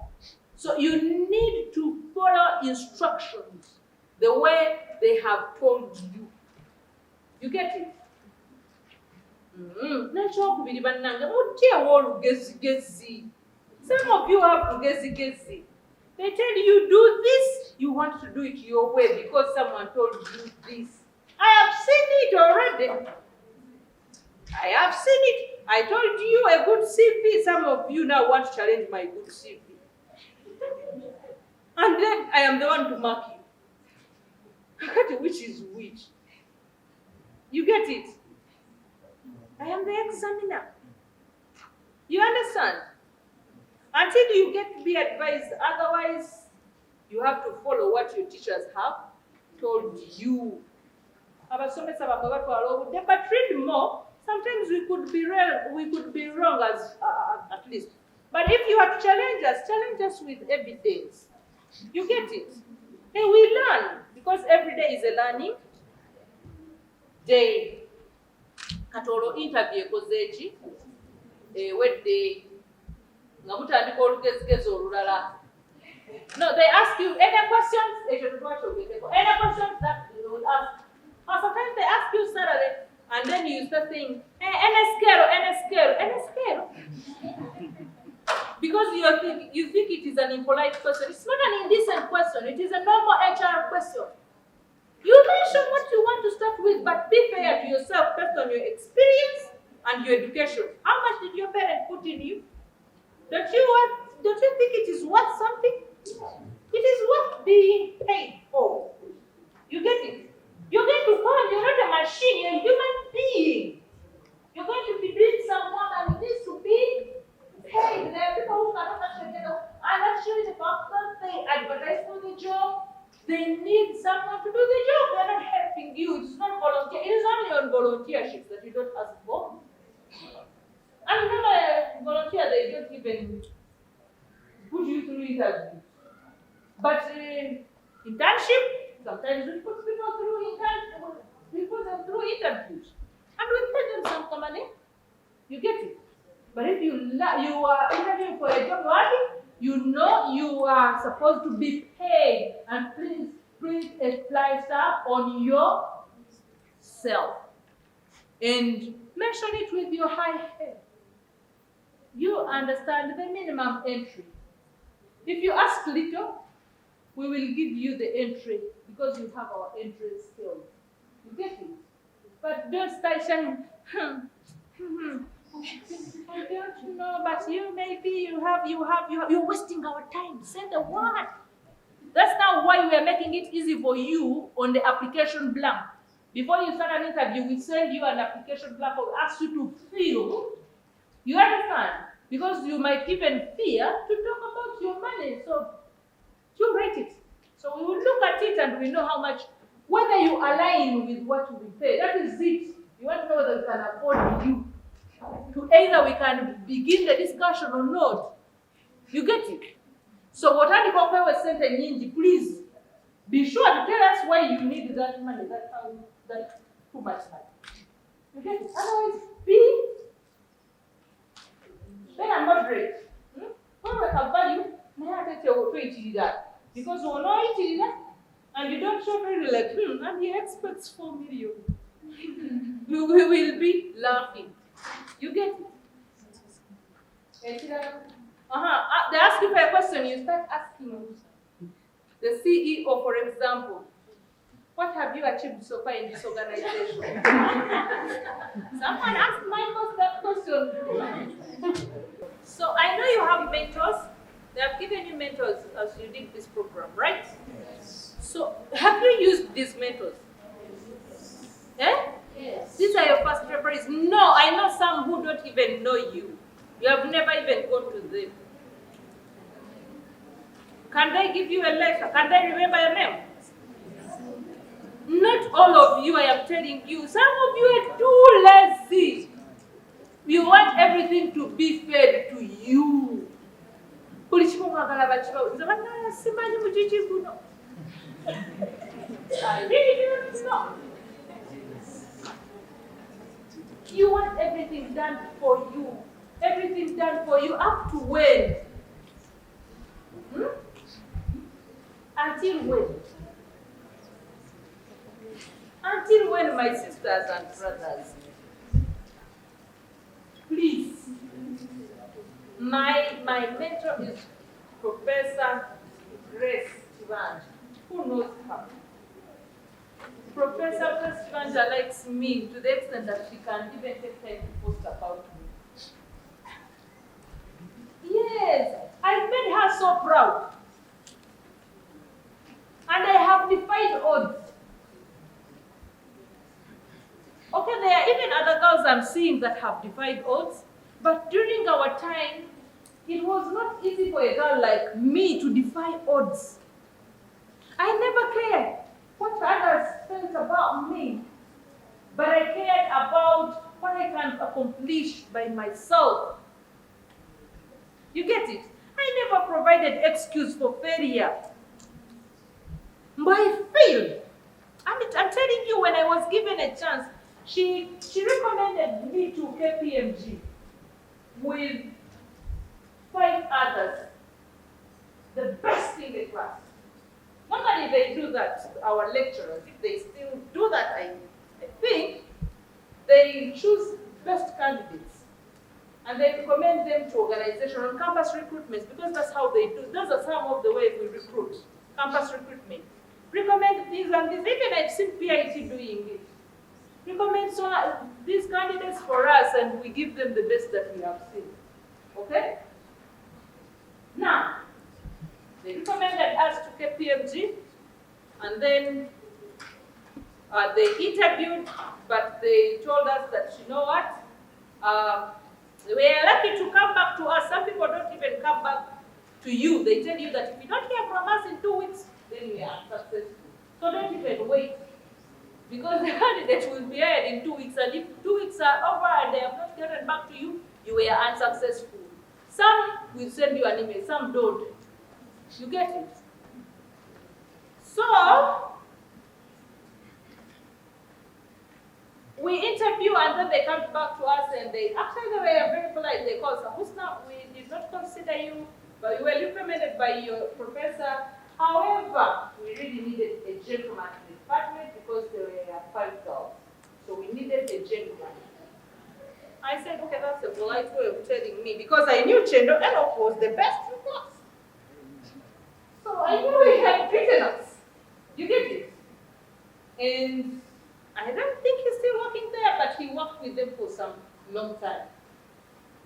Speaker 1: So you need to follow instructions the way they have told you. You get it? Some of you have to they tell you do this, you want to do it your way because someone told you this. I have seen it already. I have seen it. I told you a good CV. Some of you now want to challenge my good CV. And then I am the one to mark you. I can't which is which. You get it? I am the examiner. You understand? Until you get to be advised, otherwise you have to follow what your teachers have told you. But read more. Sometimes we could be wrong as at least. But if you are to challenge us with evidence. You get it? Hey, we learn because every day is a learning day. Katolo interview kozechi. What day? No, they ask you any questions. Any questions that you would ask. Or sometimes they ask you salary, and then you start saying, hey, NSCARO. Because you think it is an impolite question. It's not an indecent question. It is a normal HR question. You mention what you want to start with, but be fair to yourself based on your experience and your education. How much did your parents put in you? Don't you think it is worth something? It is worth being paid for. You get it? You're going to call machine, you're a human being. You're going to be doing some work and it needs to be paid. There are people who cannot actually get up. And actually, the fact that they advertise for the job, they need someone to do the job. They're not helping you. It's not volunteer. It is only on volunteerships that you don't ask for. And remember, volunteer, they don't even put you through interviews. But internship, sometimes we put people through interviews. We put them through interviews. And we pay them some money. You get it? But if you are interviewing for a job, you know you are supposed to be paid. And please apply stuff on yourself. And mention it with your high head. You understand the minimum entry. If you ask little, we will give you the entry because you have our entry skills. You get it? But don't start saying, I don't know, but you maybe you're wasting our time. Say the word. That's now why we are making it easy for you on the application blank. Before you start an interview, we send you an application blank or ask you to fill. You understand? Because you might even fear to talk about your money. So you rate it. So we will look at it and we know how much, whether you align with what we pay. That is it. You want to know whether we can afford you. To either we can begin the discussion or not. You get it? So what I was sent a Nyinji, please be sure to tell us why you need that money, that too much money. You get it? Otherwise, then I'm not great. When we have value, because we know it and you don't show really like, and the experts 4 million. we will be laughing. You get it? They ask you for a question, you start asking the CEO, for example, what have you achieved so far in this organization? Someone asked my boss that question. So I know you have mentors. They have given you mentors as you did this program, right? Yes. So have you used these mentors? Yes. These are your first referees. No, I know some who don't even know you. You have never even gone to them. Can they give you a letter? Can they remember your name? Not all of you, I am telling you. Some of you are too lazy. You want everything to be fed to you. I really don't know. You want everything done for you. Everything done for you up to when? Until when? Until when, my sisters and brothers? Please. My mentor is Professor Grace Tivanja. Who knows her? Professor Grace Tivanja likes me to the extent that she can even take time to post about me. Yes, I've made her so proud. And I have defied odds. Okay, there are even other girls I'm seeing that have defied odds, but during our time, it was not easy for a girl like me to defy odds. I never cared what others felt about me, but I cared about what I can accomplish by myself. You get it? I never provided excuse for failure. But I failed. I'm telling you, when I was given a chance, she recommended me to KPMG with 5 others. The best in the class. Normally they do that, our lecturers. If they still do that, I think they choose best candidates. And they recommend them to organization on campus recruitments because that's how they do. Those are some of the ways we recruit. Campus recruitment. Recommend these and these. Even I've seen PIT doing it. Recommend these candidates for us and we give them the best that we have seen. Okay? Now, they recommended us to KPMG and then They interviewed, but they told us that, you know what? We are lucky to come back to us. Some people don't even come back to you. They tell you that if you don't hear from us in 2 weeks, then we are successful. So don't even wait. Because the candidate will be hired in 2 weeks, and if 2 weeks are over and they have not gotten back to you, you were unsuccessful. Some will send you an email, some don't. You get it? So, we interview and then they come back to us and they were very polite. They called us, Husnah, we did not consider you, but you were recommended by your professor. However, we really needed a gentleman in the department because there were 5 girls. So we needed a gentleman. I said, okay, that's a polite way of telling me because I knew Chendo Enoch was the best in class. So I knew he had beaten us. You get it? And I don't think he's still working there, but he worked with them for some long time.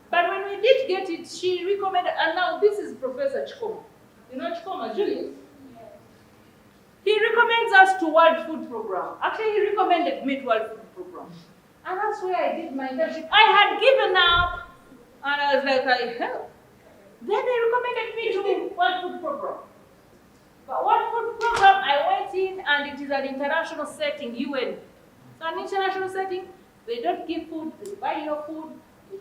Speaker 1: But when we did get it, she recommended, and now this is Professor Chikoma. You know Chikoma, Julius? Yes. He recommends us to World Food Program. Actually, he recommended me to World Food Program. And that's where I did my internship. I had given up, and I was like, I help. Then they recommended me to World Food Program. But World Food Program, I went in, and it is an international setting, UN. So an international setting, they don't give food, they buy your food.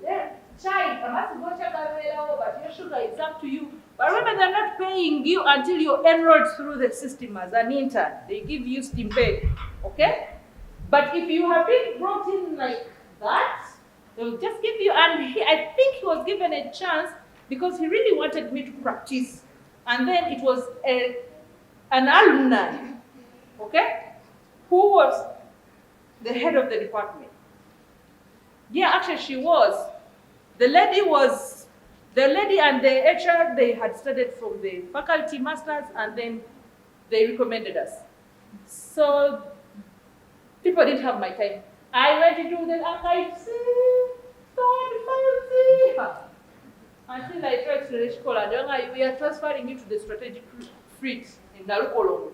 Speaker 1: Then, child, I must go check out, but your sugar is up to you. But remember, they're not paying you until you're enrolled through the system as an intern. They give you stipend, okay? But if you have been brought in like that, they'll just give you, and I think he was given a chance because he really wanted me to practice. And then it was an alumni, okay, who was the head of the department. Yeah, actually she was. The lady and the HR, they had studied from the faculty masters and then they recommended us. So people didn't have my time. I went into the archives, until I tried to reach Kola. We are transferring you to the strategic fleet in Narukolongo.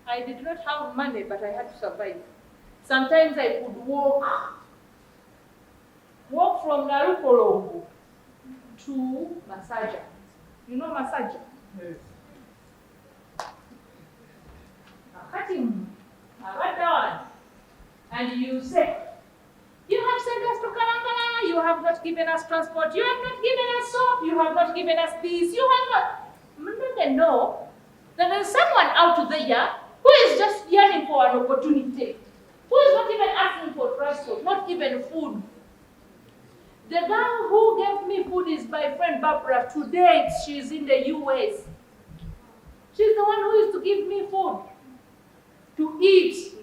Speaker 1: I did not have money, but I had to survive. Sometimes I could walk from Narukolongo to Masaja. You know Masaja? Yes. And you say, you have sent us to Kalangala, you have not given us transport, you have not given us soap, you have not given us this, you have not. They know that there's someone out there who is just yearning for an opportunity, who is not even asking for transport, not even food. The girl who gave me food is my friend Barbara. Today, she's in the US. She's the one who used to give me food to eat.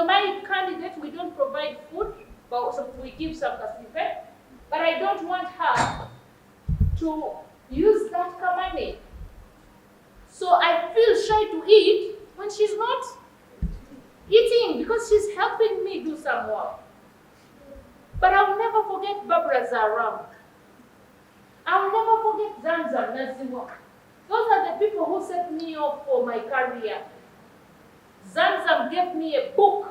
Speaker 1: My candidate, we don't provide food, but we give some kasife. But I don't want her to use that money. So I feel shy to eat when she's not eating because she's helping me do some work. But I'll never forget Barbara Zaram. I'll never forget Zamzam Naziwa. Those are the people who set me up for my career. Zamzam gave me a book,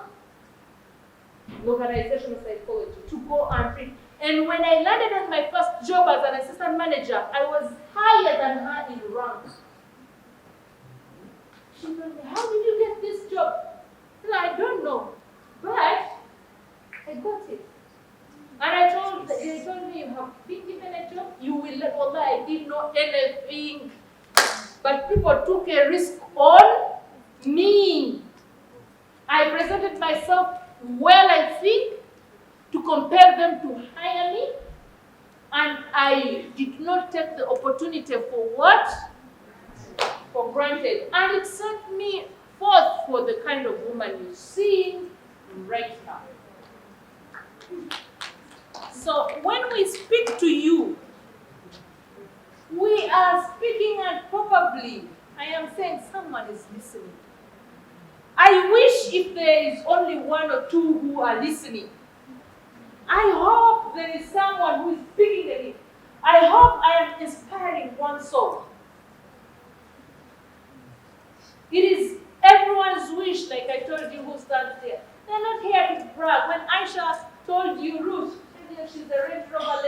Speaker 1: organizational psychology, to go and read. And when I landed on my first job as an assistant manager, I was higher than her in rank. She told me, how did you get this job? I don't know, but I got it. And they told me, you have been given a job, you will let, although I didn't know anything. But people took a risk on me. I presented myself well, I think, to compel them to hire me. And I did not take the opportunity for what? For granted. And it set me forth for the kind of woman you see right now. So when we speak to you, we are speaking and probably, I am saying someone is listening. I wish if there is only 1 or 2 who are listening. I hope there is someone who is speaking to me. I hope I am inspiring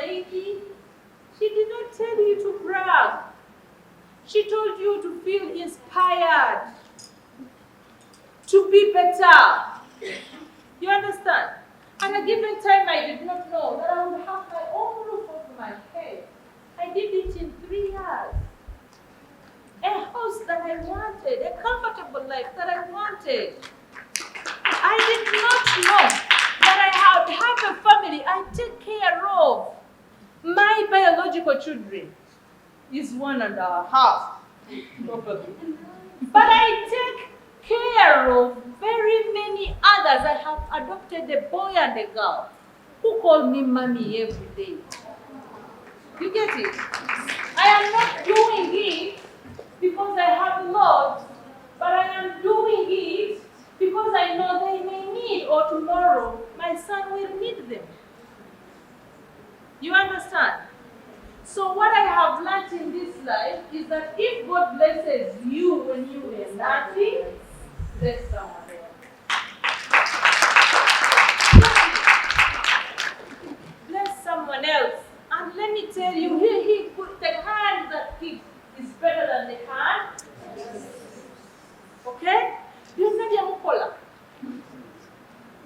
Speaker 1: lady, she did not tell you to brag. She told you to feel inspired, to be better. You understand? At a given time, I did not know that I would have my own roof over my head. I did it in 3 years. A house that I wanted, a comfortable life that I wanted. I did not know that I would have a family I take care of. My biological children is 1.5, probably. But I take care of very many others. I have adopted a boy and a girl who call me mommy every day. You get it? I am not doing it because I have lots, but I am doing it because I know they may need, or tomorrow my son will need them. You understand? So what I have learned in this life is that if God blesses you when you are nothing, bless someone else. Bless someone else. And let me tell you, he put the hand that gives is better than the hand. Okay?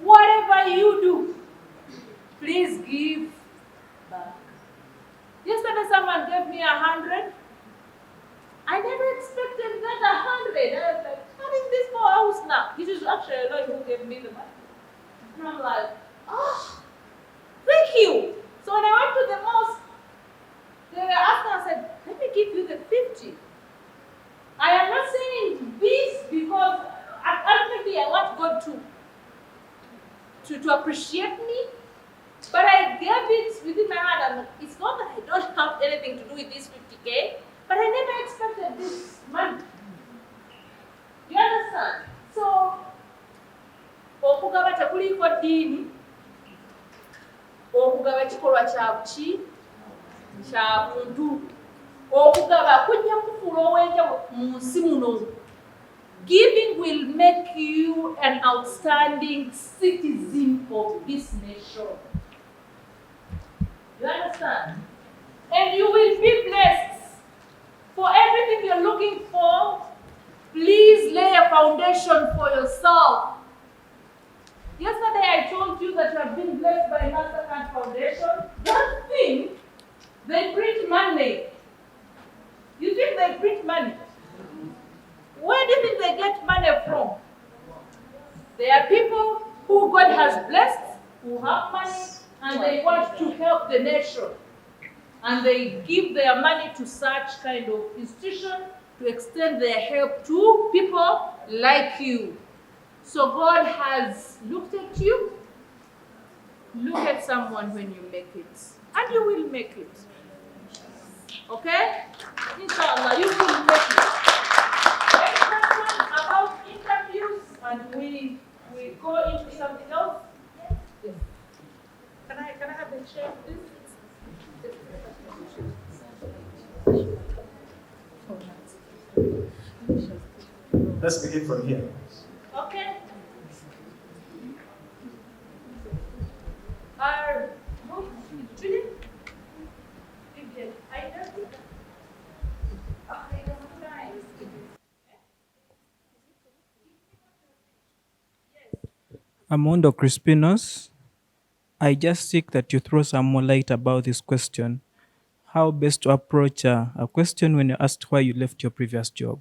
Speaker 1: Whatever you do, please give back. Yesterday someone gave me 100. I never expected that 100. I was like, how is this for Husnah? This is actually a lawyer who gave me the money. And I'm like, oh, thank you. So when I went to the mosque, they were asking, I said, let me give you the 50. I am not saying this because ultimately I want God to appreciate me, but I gave it within my heart. And it's not that I don't have anything to do with this 50K, but I never expected this money. You understand? So, okugaba tekuliko dini, okugaba kikolwa kya muntu, okugaba kujja kufuula ow'enjawulo mu nsi muno. Giving will make you an outstanding citizen of this nation. You understand? And you will be blessed. For everything you're looking for, please lay a foundation for yourself. Yesterday I told you that you have been blessed by Mastercard Foundation. That thing, they print money. You think they print money? Where do you think they get money from? There are people who God has blessed, who have money, and they want to help the nation. And they give their money to such kind of institution to extend their help to people like you. So God has looked at you. Look at someone when you make it. And you will make it. Okay? Inshallah, you will make it. Next question about interviews, and we go into something else. Yes. Can I have the chair, please?
Speaker 8: Let's begin from here.
Speaker 1: Okay. Julie?
Speaker 9: Amondo Crispinos, I just seek that you throw some more light about this question. How best to approach a question when you're asked why you left your previous job?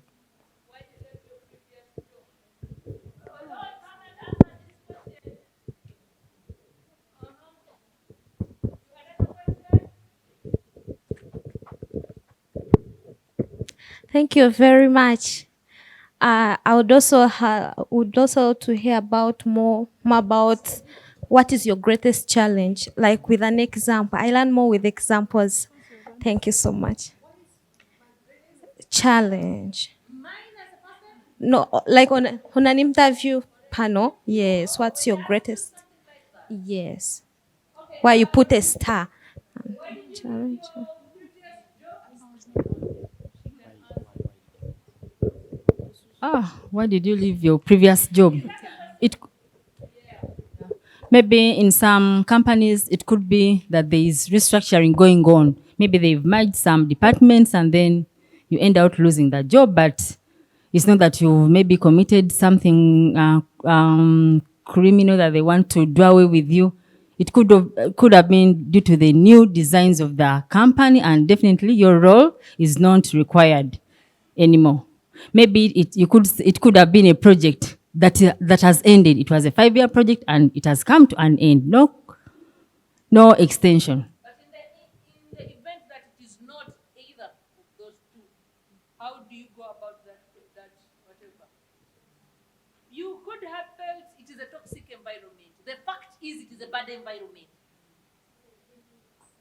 Speaker 4: Thank you very much. I would also to hear about more about what is your greatest challenge, like with an example. I learn more with examples. Thank you so much. Challenge. No, like on an interview panel. Yes. What's your greatest? Yes. Why you put a star. Challenge.
Speaker 10: Why did you leave your previous job?
Speaker 3: Maybe in some companies, it could be that there is restructuring going on. Maybe they've merged some departments and then you end up losing that job, but it's not that you maybe committed something criminal that they want to do away with you. It could have been due to the new designs of the company, and definitely your role is not required anymore. Maybe it could have been a project that has ended. It was a 5-year project and it has come to an end. No extension.
Speaker 1: But in the event that it is not either of those two, how do you go about that whatever? You could have felt it is a toxic environment. The fact is it is a bad environment.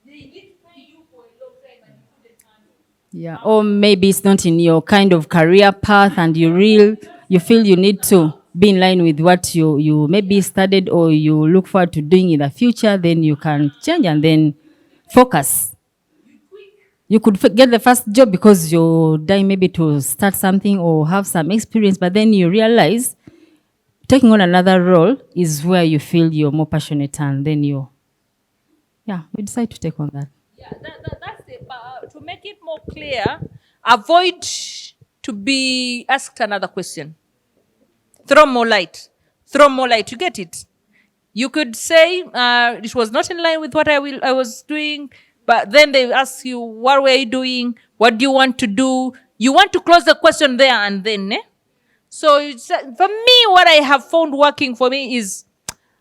Speaker 1: They did pay you for a long time and you couldn't handle.
Speaker 3: Yeah, or maybe it's not in your kind of career path and you feel you need to be in line with what you maybe studied or you look forward to doing in the future, then you can change and then focus. You could get the first job because you're dying maybe to start something or have some experience, but then you realize taking on another role is where you feel you're more passionate, and then you decide to take on that.
Speaker 1: Yeah, that's it. But to make it more clear, avoid to be asked another question. Throw more light. You get it? You could say it was not in line with what I was doing, but then they ask you, what were you doing? What do you want to do? You want to close the question there and then. So for me, what I have found working for me is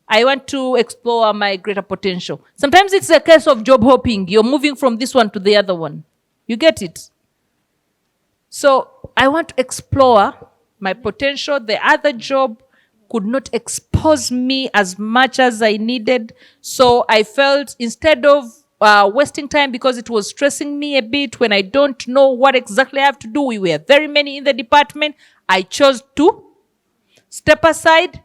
Speaker 1: I want to explore my greater potential. Sometimes it's a case of job hopping. You're moving from this one to the other one. You get it? So I want to explore my potential. The other job could not expose me as much as I needed. So I felt instead of wasting time because it was stressing me a bit when I don't know what exactly I have to do. We were very many in the department. I chose to step aside,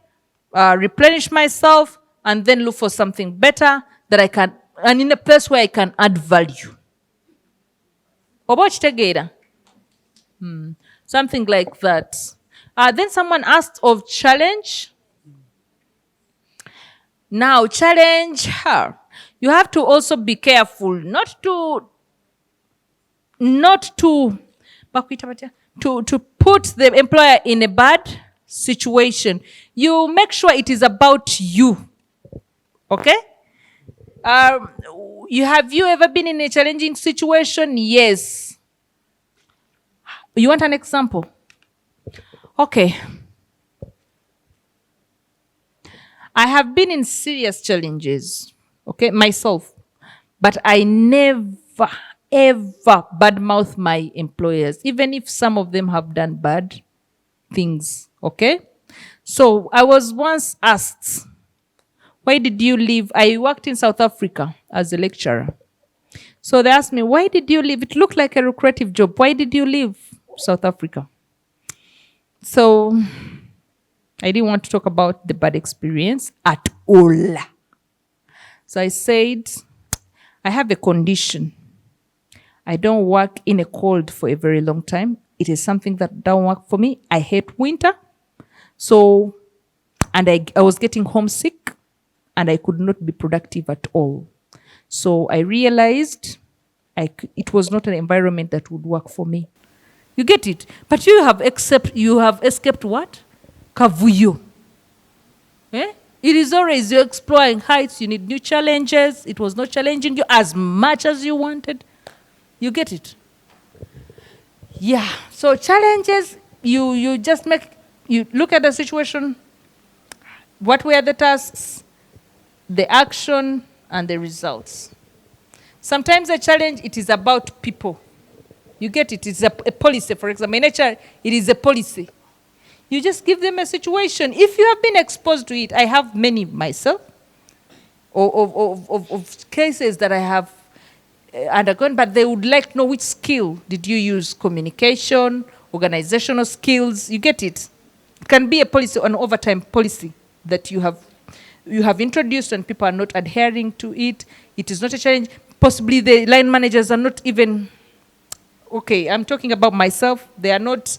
Speaker 1: replenish myself, and then look for something better that I can, and in a place where I can add value. Something like that. Then someone asked of challenge. Now, challenge her. You have to also be careful not to put the employer in a bad situation. You make sure it is about you. Okay? Have you ever been in a challenging situation? Yes. You want an example? Okay. I have been in serious challenges, okay, myself. But I never, ever badmouth my employers, even if some of them have done bad things, okay? So I was once asked, why did you leave? I worked in South Africa as a lecturer. So they asked me, why did you leave? It looked like a lucrative job. Why did you leave South Africa? So I didn't want to talk about the bad experience at all. So I said, I have a condition. I don't work in a cold for a very long time. It is something that don't work for me. I hate winter. So, and I was getting homesick and I could not be productive at all. So I realized it was not an environment that would work for me. You get it? But you have escaped what? Kavuyo. Eh? It is always you're exploring heights, you need new challenges. It was not challenging you as much as you wanted. You get it? Yeah. So challenges, you look at the situation, what were the tasks, the action, and the results. Sometimes a challenge, it is about people. You get it? It's a policy, for example. In HR, it is a policy. You just give them a situation. If you have been exposed to it, I have many myself of cases that I have undergone, but they would like to know which skill did you use? Communication, organizational skills. You get it? It can be a policy, an overtime policy that you have introduced and people are not adhering to it. It is not a challenge. Possibly the line managers are not even, okay, I'm talking about myself. They are not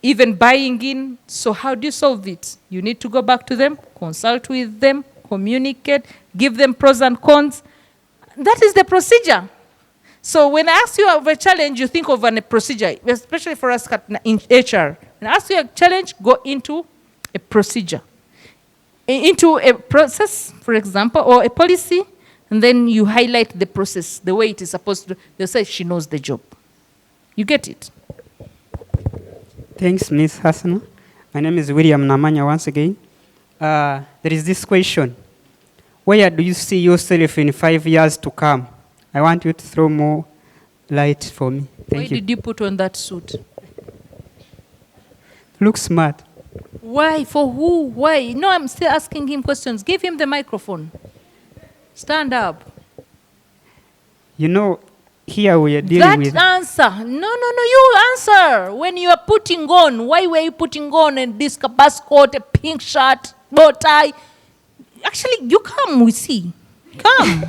Speaker 1: even buying in. So how do you solve it? You need to go back to them, consult with them, communicate, give them pros and cons. That is the procedure. So when I ask you of a challenge, you think of a procedure, especially for us in HR. When I ask you a challenge, go into a procedure. Into a process, for example, or a policy, and then you highlight the process, the way it is supposed to. They'll say she knows the job. You get it?
Speaker 10: Thanks, Ms. Husnah. My name is William Namanya once again. There is this question. Where do you see yourself in 5 years to come? I want you to throw more light for me. Thank you.
Speaker 1: Why did you put on that suit?
Speaker 10: Look smart.
Speaker 1: Why? For who? Why? No, I'm still asking him questions. Give him the microphone. Stand up.
Speaker 10: You know, here we are dealing with...
Speaker 1: That answer. No, you answer. When you are putting on, why were you putting on a disco bus coat, a pink shirt, bow tie? Actually, you come, we see. Come.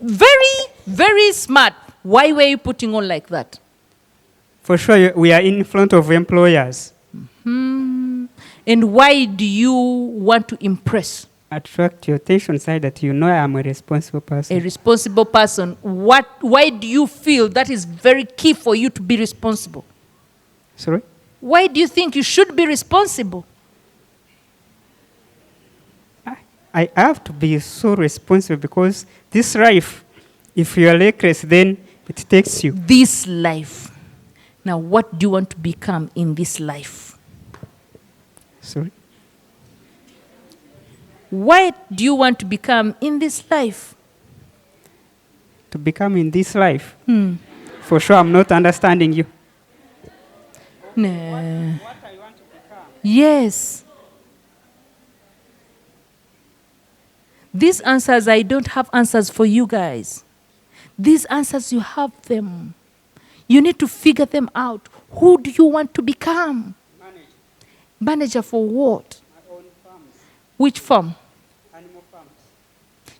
Speaker 1: Very, very smart. Why were you putting on like that?
Speaker 10: For sure, we are in front of employers.
Speaker 1: And why do you want to impress?
Speaker 10: Attract your attention, say that you know I am a responsible person.
Speaker 1: A responsible person. Why do you feel that is very key for you to be responsible?
Speaker 10: Sorry?
Speaker 1: Why do you think you should be responsible?
Speaker 10: I have to be so responsible because this life, if you are reckless, then it takes you.
Speaker 1: This life. Now, what do you want to become in this life?
Speaker 10: Sorry?
Speaker 1: What do you want to become in this life?
Speaker 10: To become in this life? For sure, I'm not understanding you.
Speaker 1: No.
Speaker 10: What I want to become?
Speaker 1: Yes. These answers, I don't have answers for you guys. These answers, you have them. You need to figure them out. Who do you want to become?
Speaker 10: Manager.
Speaker 1: Manager for what?
Speaker 10: My own farms.
Speaker 1: Which farm?
Speaker 10: Animal farms.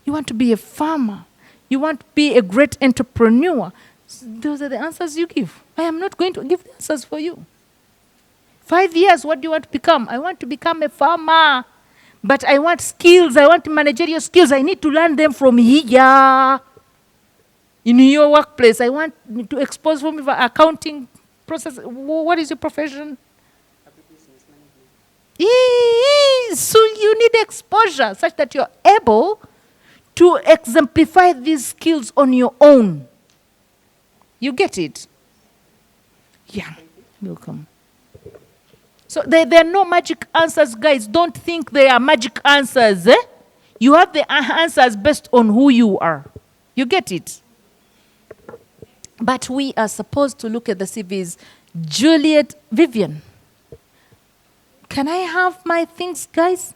Speaker 1: You want to be a farmer. You want to be a great entrepreneur. Those are the answers you give. I am not going to give the answers for you. 5 years, what do you want to become? I want to become a farmer. But I want skills. I want managerial skills. I need to learn them from here. In your workplace, I want to expose from the accounting process. What is your profession? So you need exposure such that you're able to exemplify these skills on your own. You get it? Yeah. Welcome. So there are no magic answers, guys. Don't think they are magic answers. You have the answers based on who you are. You get it? But we are supposed to look at the CVs. Juliet Vivian. Can I have my things, guys?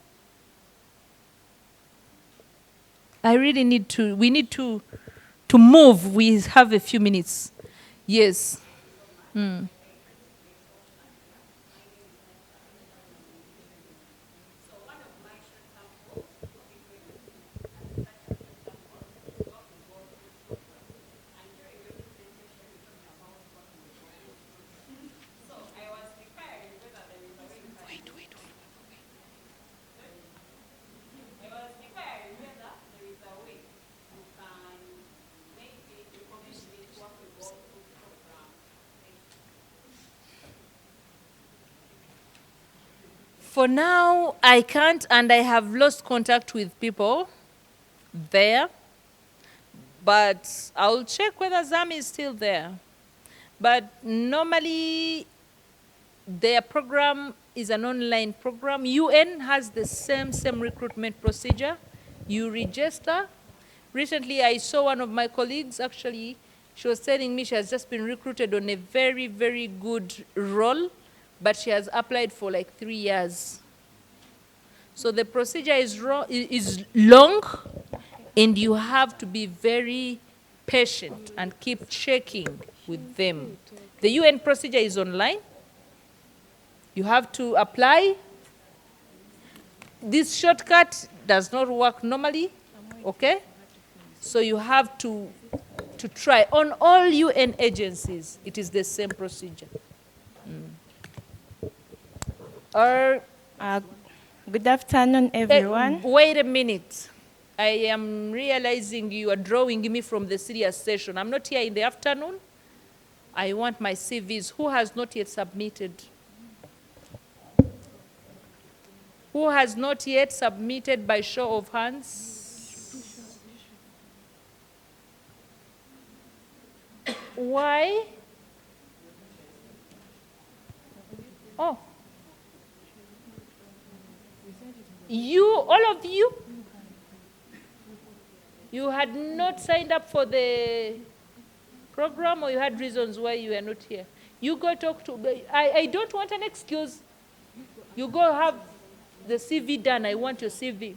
Speaker 1: I really need to, we need to move. We have a few minutes. Yes. For now, I can't, and I have lost contact with people there. But I'll check whether Zami is still there. But normally, their program is an online program. UN has the same recruitment procedure. You register. Recently, I saw one of my colleagues, actually, she was telling me she has just been recruited on a very, very good role, but she has applied for like 3 years. So the procedure is long, and you have to be very patient and keep checking with them. The UN procedure is online. You have to apply. This shortcut does not work normally, okay? So you have to try. On all UN agencies, it is the same procedure.
Speaker 2: Good afternoon, everyone.
Speaker 1: Wait a minute. I am realizing you are drawing me from the serious session. I'm not here in the afternoon. I want my CVs. Who has not yet submitted? Who has not yet submitted by show of hands? Why? Oh. You, all of you? You had not signed up for the program, or you had reasons why you were not here? You go talk to, I don't want an excuse. You go have the CV done. I want your CV.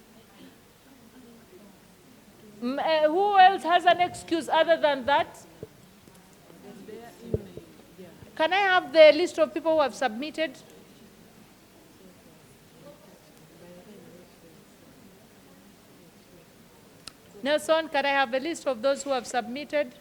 Speaker 1: Who else has an excuse other than that? Can I have the list of people who have submitted? Nelson, can I have a list of those who have submitted?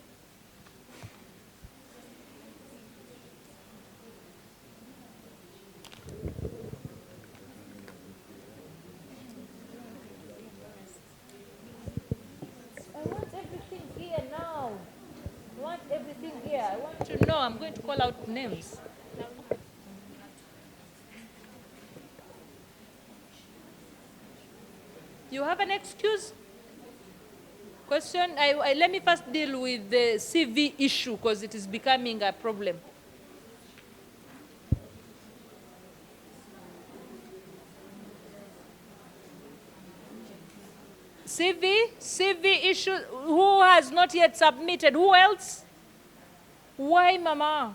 Speaker 1: I want everything here now. I want everything here. I want to know. I'm going to call out names. You have an excuse? Question, let me first deal with the CV issue because it is becoming a problem. CV issue, who has not yet submitted? Who else? Why, Mama?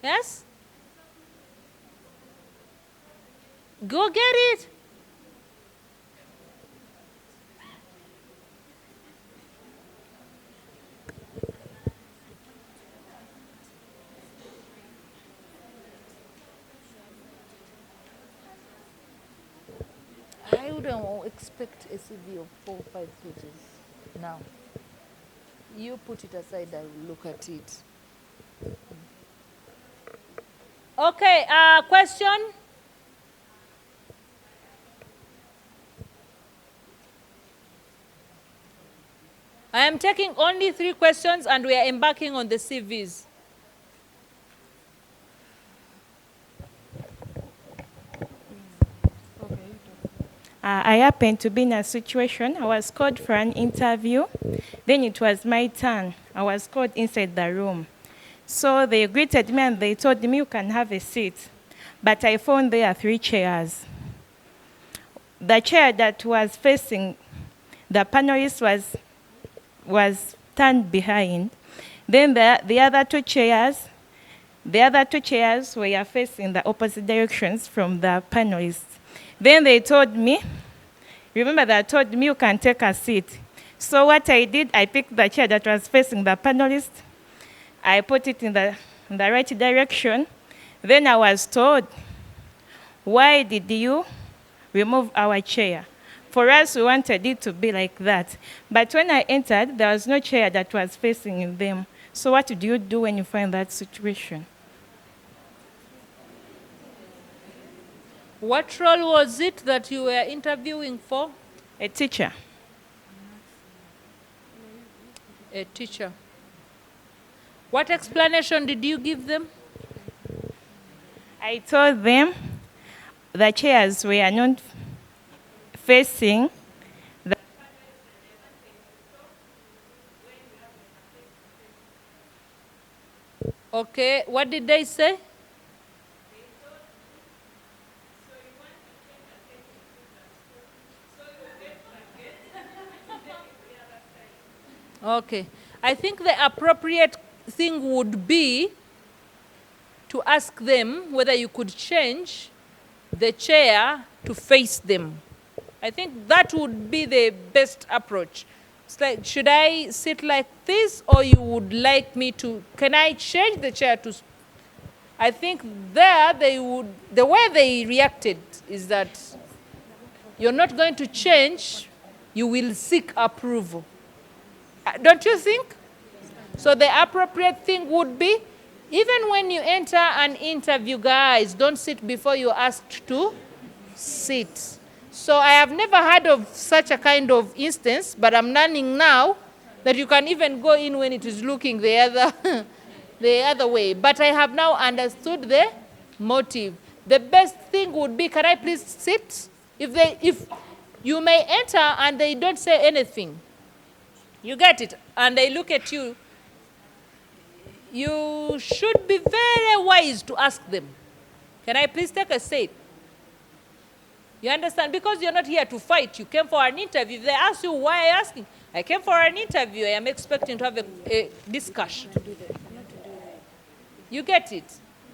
Speaker 1: Yes? Go get it. I wouldn't expect a CV of 4 or 5 pages now. You put it aside, I will look at it. Okay, question? I am taking only 3 questions and we are embarking on the CVs.
Speaker 2: I happened to be in a situation. I was called for an interview. Then it was my turn. I was called inside the room. So they greeted me and they told me, you can have a seat. But I found there 3 chairs. The chair that was facing the panelist was turned behind. Then the other two chairs were facing the opposite directions from the panelists. Then they told me, remember they told me you can take a seat. So what I did, I picked the chair that was facing the panelist. I put it in the right direction. Then I was told, why did you remove our chair? For us, we wanted it to be like that. But when I entered, there was no chair that was facing them. So what do you do when you find that situation?
Speaker 1: What role was it that you were interviewing for?
Speaker 2: A teacher.
Speaker 1: A teacher. What explanation did you give them?
Speaker 2: I told them the chairs were not facing the...
Speaker 1: Okay, what did they say? Okay. I think the appropriate thing would be to ask them whether you could change the chair to face them. I think that would be the best approach. It's like, should I sit like this, or you would like me to, can I change the chair to, I think there they would, the way they reacted is that you're not going to change, you will seek approval. Don't you think? So the appropriate thing would be Even when you enter an interview, guys, don't sit before you're asked to sit. So I have never heard of such a kind of instance, but I'm learning now that you can even go in when it is looking the other, the other way. But I have now understood the motive. The best thing would be, can I please sit? If you may enter and they don't say anything, you get it, and they look at you, you should be very wise to ask them, can I please take a seat? You understand? Because you're not here to fight. You came for an interview. If they ask you, why are you asking? I came for an interview. I am expecting to have a discussion. You get it?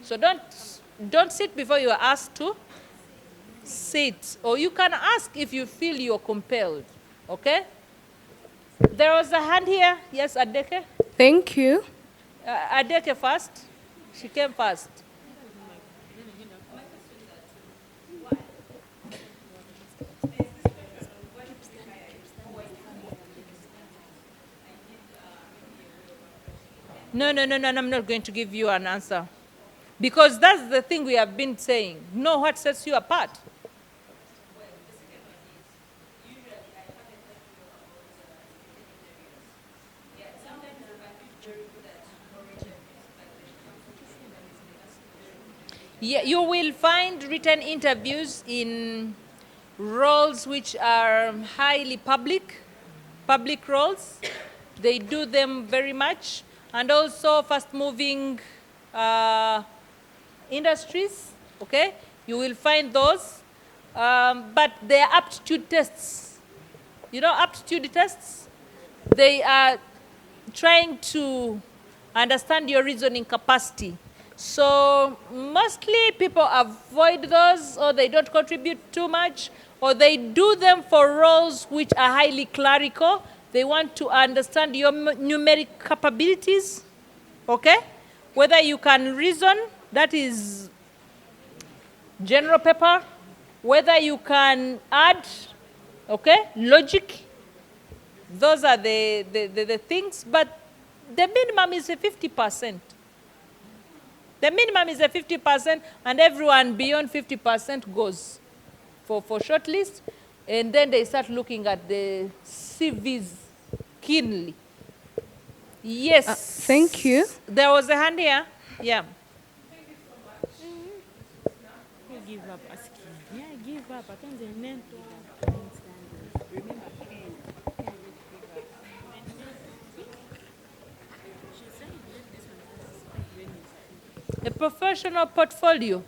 Speaker 1: So don't sit before you are asked to sit. Or you can ask if you feel you're compelled. Okay? There was a hand here. Yes, Adeke?
Speaker 2: Thank you.
Speaker 1: Adeke first. She came first. No, I'm not going to give you an answer. Because that's the thing we have been saying. Know what sets you apart. Yeah, you will find written interviews in roles which are highly public roles. They do them very much. And also fast-moving industries, okay? You will find those. But they are aptitude tests. You know aptitude tests? They are trying to understand your reasoning capacity. So mostly people avoid those, or they don't contribute too much, or they do them for roles which are highly clerical. They want to understand your numeric capabilities, okay? Whether you can reason, that is general paper. Whether you can add, okay, logic. Those are the things, but the minimum is a 50%. The minimum is a 50%, and everyone beyond 50% goes for shortlist, and then they start looking at the CVs keenly. Yes.
Speaker 2: Thank you.
Speaker 1: There was a hand here. Yeah.
Speaker 11: Give up asking. Yeah, give up. I can't remember.
Speaker 1: A professional portfolio.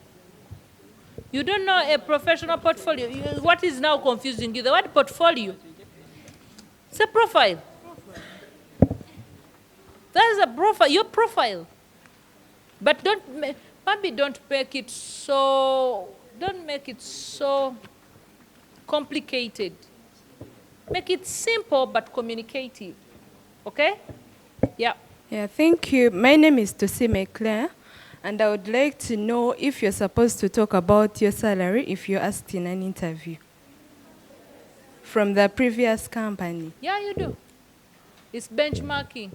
Speaker 1: You don't know a professional portfolio. What is now confusing you? The word portfolio. It's a profile. That is a profile, your profile. But maybe don't make it so complicated. Make it simple but communicative. Okay? Yeah.
Speaker 2: Yeah, thank you. My name is Tosime Claire, and I would like to know if you're supposed to talk about your salary if you're asked in an interview from the previous company.
Speaker 1: Yeah, you do. It's benchmarking.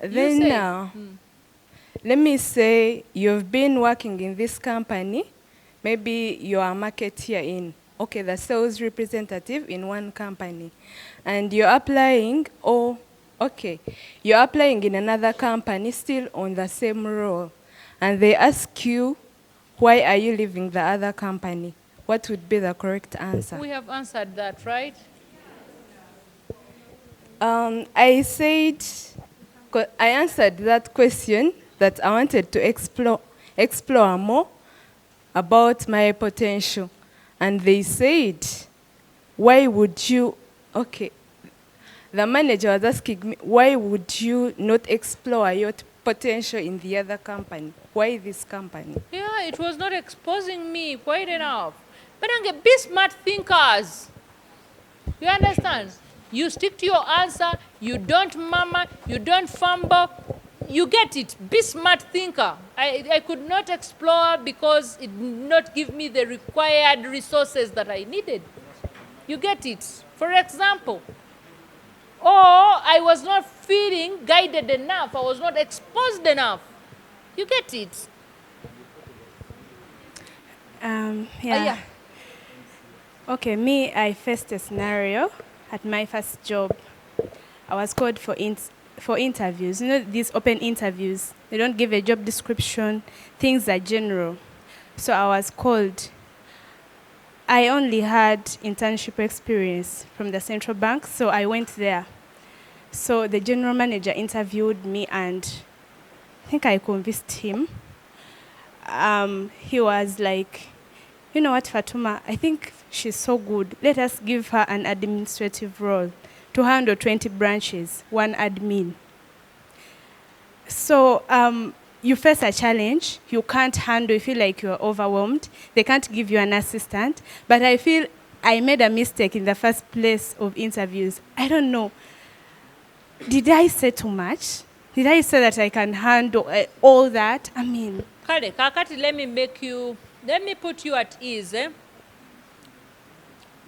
Speaker 2: Then now, let me say you've been working in this company. Maybe you're a marketeer in, okay, the sales representative in one company. And you're applying, you're applying in another company still on the same role. And they ask you, why are you leaving the other company? What would be the correct answer?
Speaker 1: We have answered that, right?
Speaker 2: I answered that question that I wanted to explore more about my potential. And they said, why would you, the manager was asking me, why would you not explore your potential in the other company? Why this company?
Speaker 1: Yeah, it was not exposing me quite enough. But be smart thinkers. You understand? You stick to your answer, you don't murmur, you don't fumble, you get it. Be smart thinker. I could not explore because it did not give me the required resources that I needed. You get it? For example, or I was not feeling guided enough, I was not exposed enough. You get it?
Speaker 2: Yeah.
Speaker 1: Yeah.
Speaker 2: Okay, me, I faced a scenario at my first job. I was called for interviews. You know, these open interviews, they don't give a job description, things are general. So I was called. I only had internship experience from the central bank, so I went there. So the general manager interviewed me, and I think I convinced him. He was like, you know what, Fatuma, I think she's so good. Let us give her an administrative role to handle 20 branches, one admin. So you face a challenge, you can't handle, you feel like you're overwhelmed. They can't give you an assistant. But I feel I made a mistake in the first place of interviews. I don't know. Did I say too much? Did I say that I can handle all that? I mean...
Speaker 1: Kale, kakati, let me put you at ease.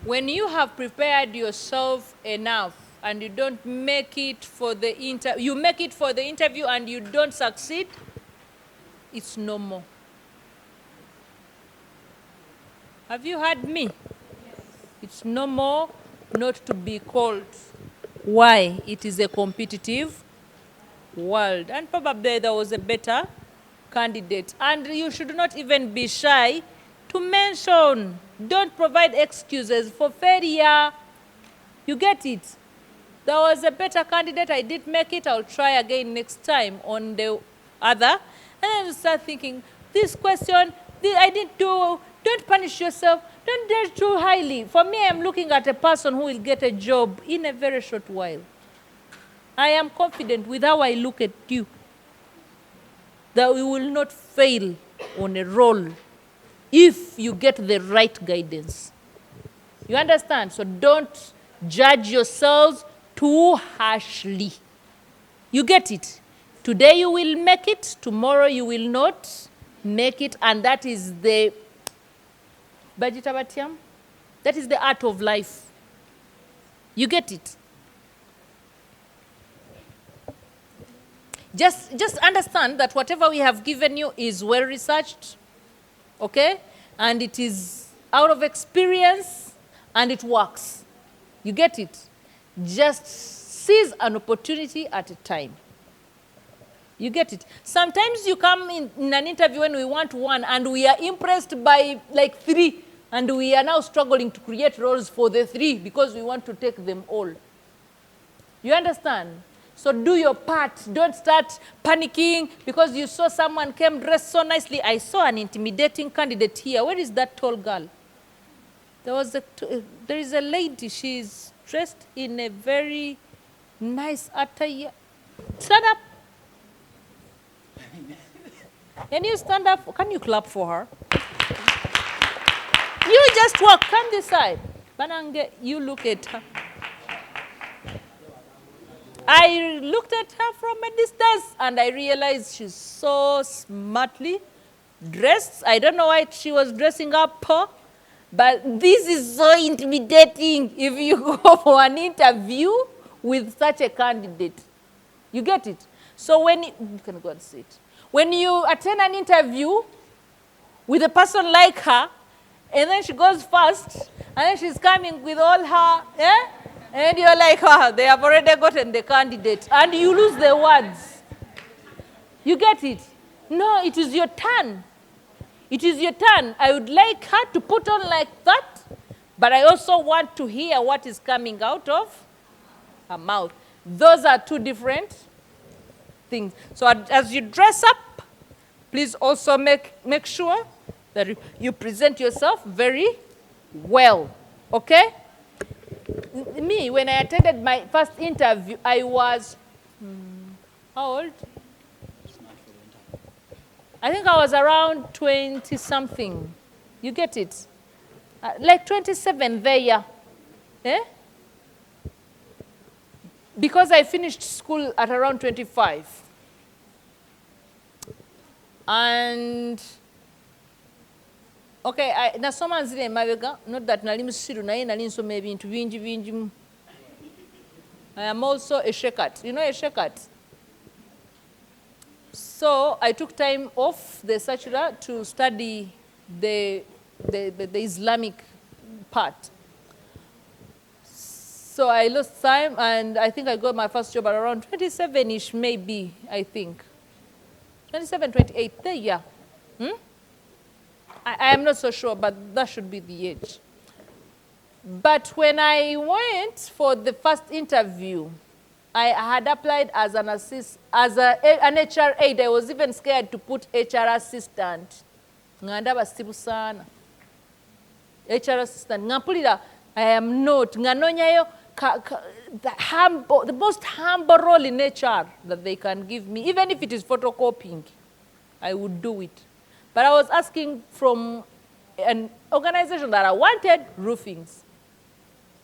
Speaker 1: When you have prepared yourself enough and you don't make it for the you make it for the interview and you don't succeed, it's normal. Have you heard me? Yes. It's normal not to be called. Why? It is a competitive world, and probably there was a better candidate. And you should not even be shy to mention. Don't provide excuses for failure. You get it? There was a better candidate, I didn't make it, I'll try again next time on the other. And then you start thinking, this question, I didn't do, don't punish yourself, don't judge too highly. For me, I'm looking at a person who will get a job in a very short while. I am confident with how I look at you that we will not fail on a role if you get the right guidance. You understand? So don't judge yourselves too harshly. You get it? Today you will make it, tomorrow you will not make it, and that is the that is the art of life. You get it? Just understand that whatever we have given you is well researched, okay? And it is out of experience, and it works. You get it? Just seize an opportunity at a time. You get it? Sometimes you come in an interview when we want one, and we are impressed by like 3, and we are now struggling to create roles for the 3 because we want to take them all. You understand? So do your part. Don't start panicking because you saw someone came dressed so nicely. I saw an intimidating candidate here. Where is that tall girl? There is a lady. She's dressed in a very nice attire. Stand up. Can you stand up? Can you clap for her? You just walk. Come this side. Banange, you look at her. I looked at her from a distance and I realized she's so smartly dressed. I don't know why she was dressing up, but this is so intimidating if you go for an interview with such a candidate. You get it? So when you can go and sit. When you attend an interview with a person like her, and then she goes first, and then she's coming with all her, and you're like, oh, they have already gotten the candidate. And you lose the words. You get it? No, it is your turn. It is your turn. I would like her to put on like that, but I also want to hear what is coming out of her mouth. Those are 2 different things. So as you dress up, please also make sure that you present yourself very well. Okay? Me, when I attended my first interview, I was, how old? I think I was around 20-something. You get it? Like 27 there, yeah. Because I finished school at around 25. And okay, nasoma nzire mabega, not that nali musiru naye nali nsoma ebintu bingi. I am also a shekat. You know a shekat? So I took time off the Sachura to study the Islamic part. So I lost time, and I think I got my first job at around 27-ish, maybe, I think. 27, 28, there, yeah. I am not so sure, but that should be the age. But when I went for the first interview, I had applied as an an HR aide. I was even scared to put HR assistant. Nganda basibu sana. HR assistant. Ngampulira, I am not. Nganonyayo, the most humble role in HR that they can give me, even if it is photocopying, I would do it. But I was asking from an organization that I wanted roofings,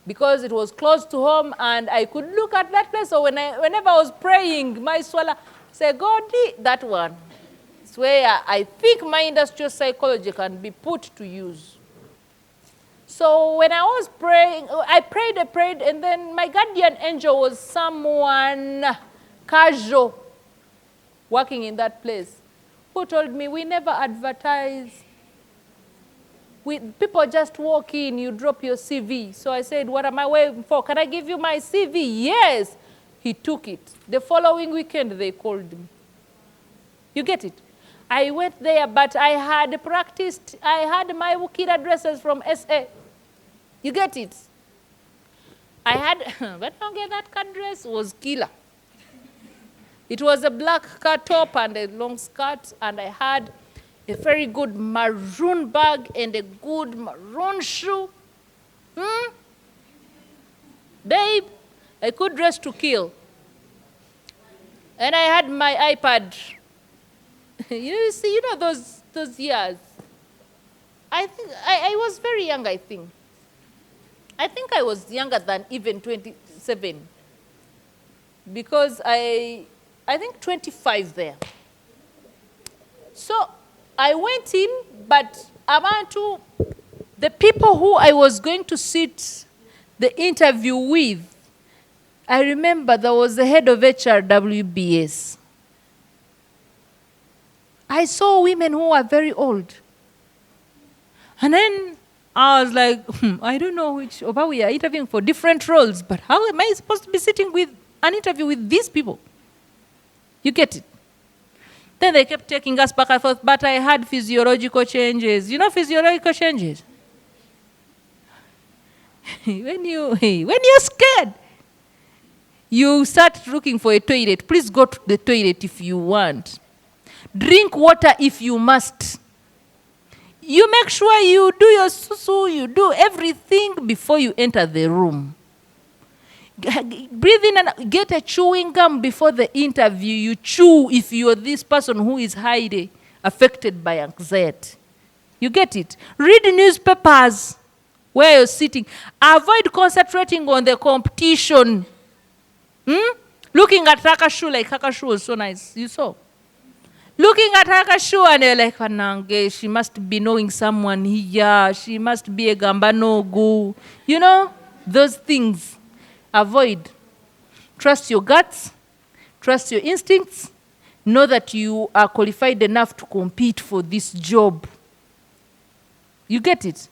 Speaker 1: because it was close to home and I could look at that place. So whenever I was praying, my swala say, God, that one. It's where I think my industrial psychology can be put to use. So when I was praying, I prayed, and then my guardian angel was someone casual working in that place, who told me, we never advertise. People just walk in, you drop your CV. So I said, what am I waiting for? Can I give you my CV? Yes. He took it. The following weekend, they called me. You get it? I went there, but I had practiced. I had my kid addresses from SA. You get it? I had, when I get that card dress, was killer. It was a black cut top and a long skirt, and I had a very good maroon bag and a good maroon shoe. Babe, I could dress to kill. And I had my iPad. you know those years. I think I was very young, I think. I think I was younger than even 27. Because I think 25 there. So I went in, but Abantu, the people who I was going to sit the interview with, I remember there was the head of HRWBS. I saw women who were very old. And then I was like, I don't know which, over we are interviewing for different roles, but how am I supposed to be sitting with an interview with these people? You get it? Then they kept taking us back and forth, but I had physiological changes. You know physiological changes? When you're scared, you start looking for a toilet. Please go to the toilet if you want. Drink water if you must. You make sure you do your susu, you do everything before you enter the room. Breathe in and get a chewing gum before the interview. You chew if you're this person who is highly affected by anxiety. You get it? Read newspapers where you're sitting. Avoid concentrating on the competition. Looking at Hakashu, like Hakashu was so nice. You saw? Looking at Hakashu and you're like, Nange, she must be knowing someone here. She must be a Gambanogu. You know, those things. Avoid. Trust your guts. Trust your instincts. Know that you are qualified enough to compete for this job. You get it?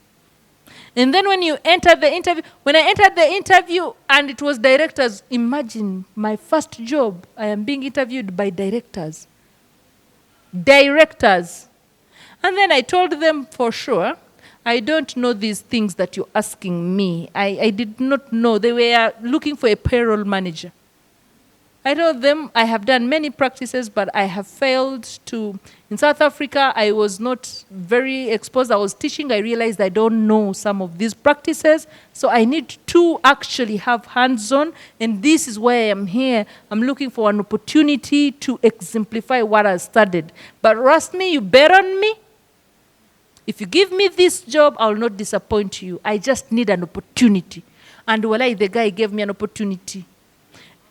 Speaker 1: And then when you enter the interview, when I entered the interview and it was directors, imagine my first job, I am being interviewed by directors. Directors. And then I told them for sure, I don't know these things that you're asking me. I did not know. They were looking for a payroll manager. I told them I have done many practices, but I have failed to. In South Africa, I was not very exposed. I was teaching. I realized I don't know some of these practices. So I need to actually have hands-on. And this is why I am here. I'm looking for an opportunity to exemplify what I studied. But trust me, you bet on me. If you give me this job, I will not disappoint you. I just need an opportunity. And walai, the guy gave me an opportunity.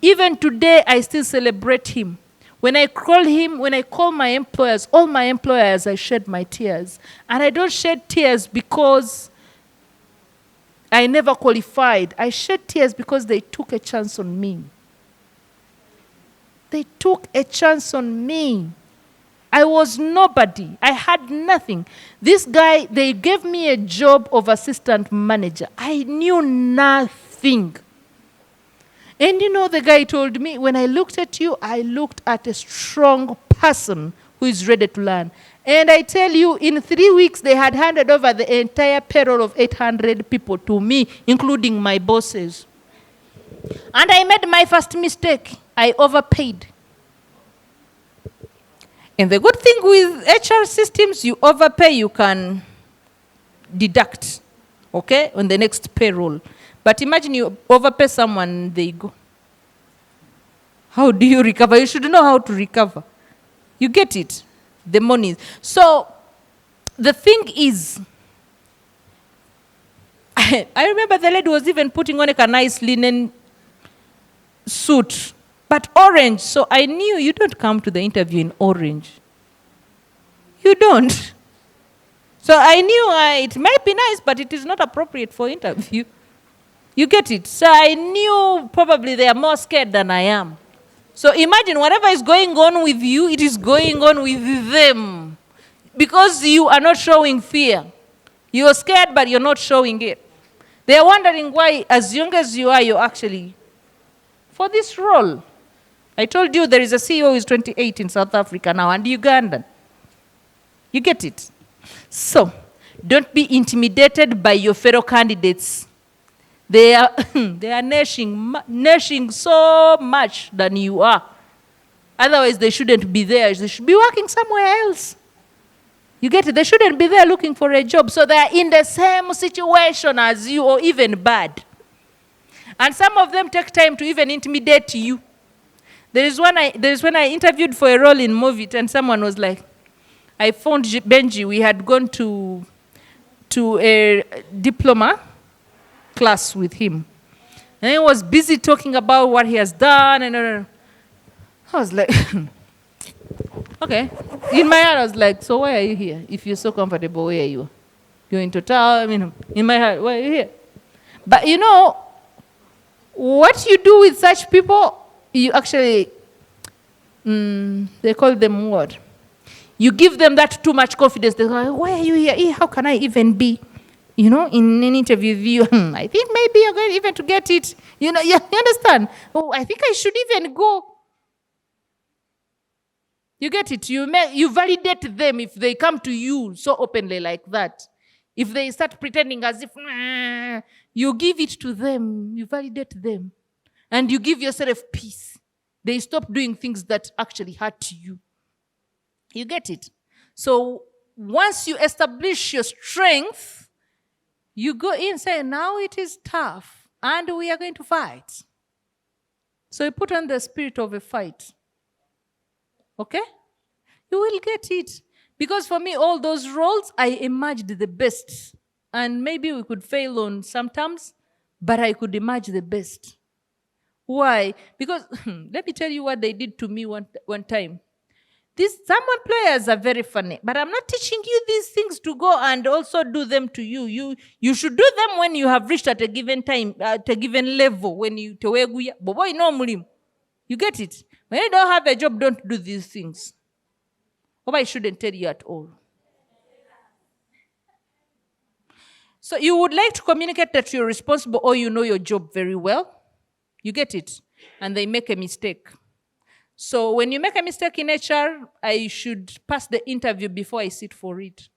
Speaker 1: Even today, I still celebrate him. When I call him, when I call my employers, all my employers, I shed my tears. And I don't shed tears because I never qualified. I shed tears because they took a chance on me. They took a chance on me. I was nobody. I had nothing. This guy, they gave me a job of assistant manager. I knew nothing. And you know, the guy told me, when I looked at you, I looked at a strong person who is ready to learn. And I tell you, in 3 weeks, they had handed over the entire payroll of 800 people to me, including my bosses. And I made my first mistake. I overpaid. And the good thing with HR systems, you overpay, you can deduct, okay, on the next payroll. But imagine you overpay someone, they go. How do you recover? You should know how to recover. You get it? The money. So the thing is, I remember the lady was even putting on a nice linen suit, but orange. So I knew you don't come to the interview in orange. You don't. So I knew it might be nice, but it is not appropriate for interview. You get it? So I knew probably they are more scared than I am. So imagine whatever is going on with you, it is going on with them. Because you are not showing fear. You are scared, but you're not showing it. They are wondering why, as young as you are, you're actually for this role. I told you there is a CEO who is 28 in South Africa now and Ugandan. You get it? So, don't be intimidated by your fellow candidates. They are nourishing so much than you are. Otherwise, they shouldn't be there. They should be working somewhere else. You get it? They shouldn't be there looking for a job. So they are in the same situation as you, or even bad. And some of them take time to even intimidate you. There is when I interviewed for a role in Movit, and someone was like, I phoned Benji. We had gone to a diploma class with him. And he was busy talking about what he has done. And I was like, okay. In my heart, I was like, so why are you here? If you're so comfortable, where are you? You're in Total? I mean, in my heart, why are you here? But you know, what you do with such people, you actually, they call them what? You give them that too much confidence. They're like, why are you here? How can I even be, in an interview with you? I think maybe you're going even to get it. You understand? Oh, I think I should even go. You get it? You validate them if they come to you so openly like that. If they start pretending as if, you give it to them. You validate them. And you give yourself peace. They stop doing things that actually hurt you. You get it? So once you establish your strength, you go in and say, now it is tough, and we are going to fight. So you put on the spirit of a fight. Okay? You will get it. Because for me, all those roles, I emerged the best. And maybe we could fail on some terms, but I could emerge the best. Why? Because let me tell you what they did to me one time. Some employers are very funny, but I'm not teaching you these things to go and also do them to you. You should do them when you have reached at a given time, at a given level. When you you get it? When you don't have a job, don't do these things. I shouldn't tell you at all. So you would like to communicate that you're responsible or you know your job very well. You get it? And they make a mistake. So when you make a mistake in HR, I should pass the interview before I sit for it.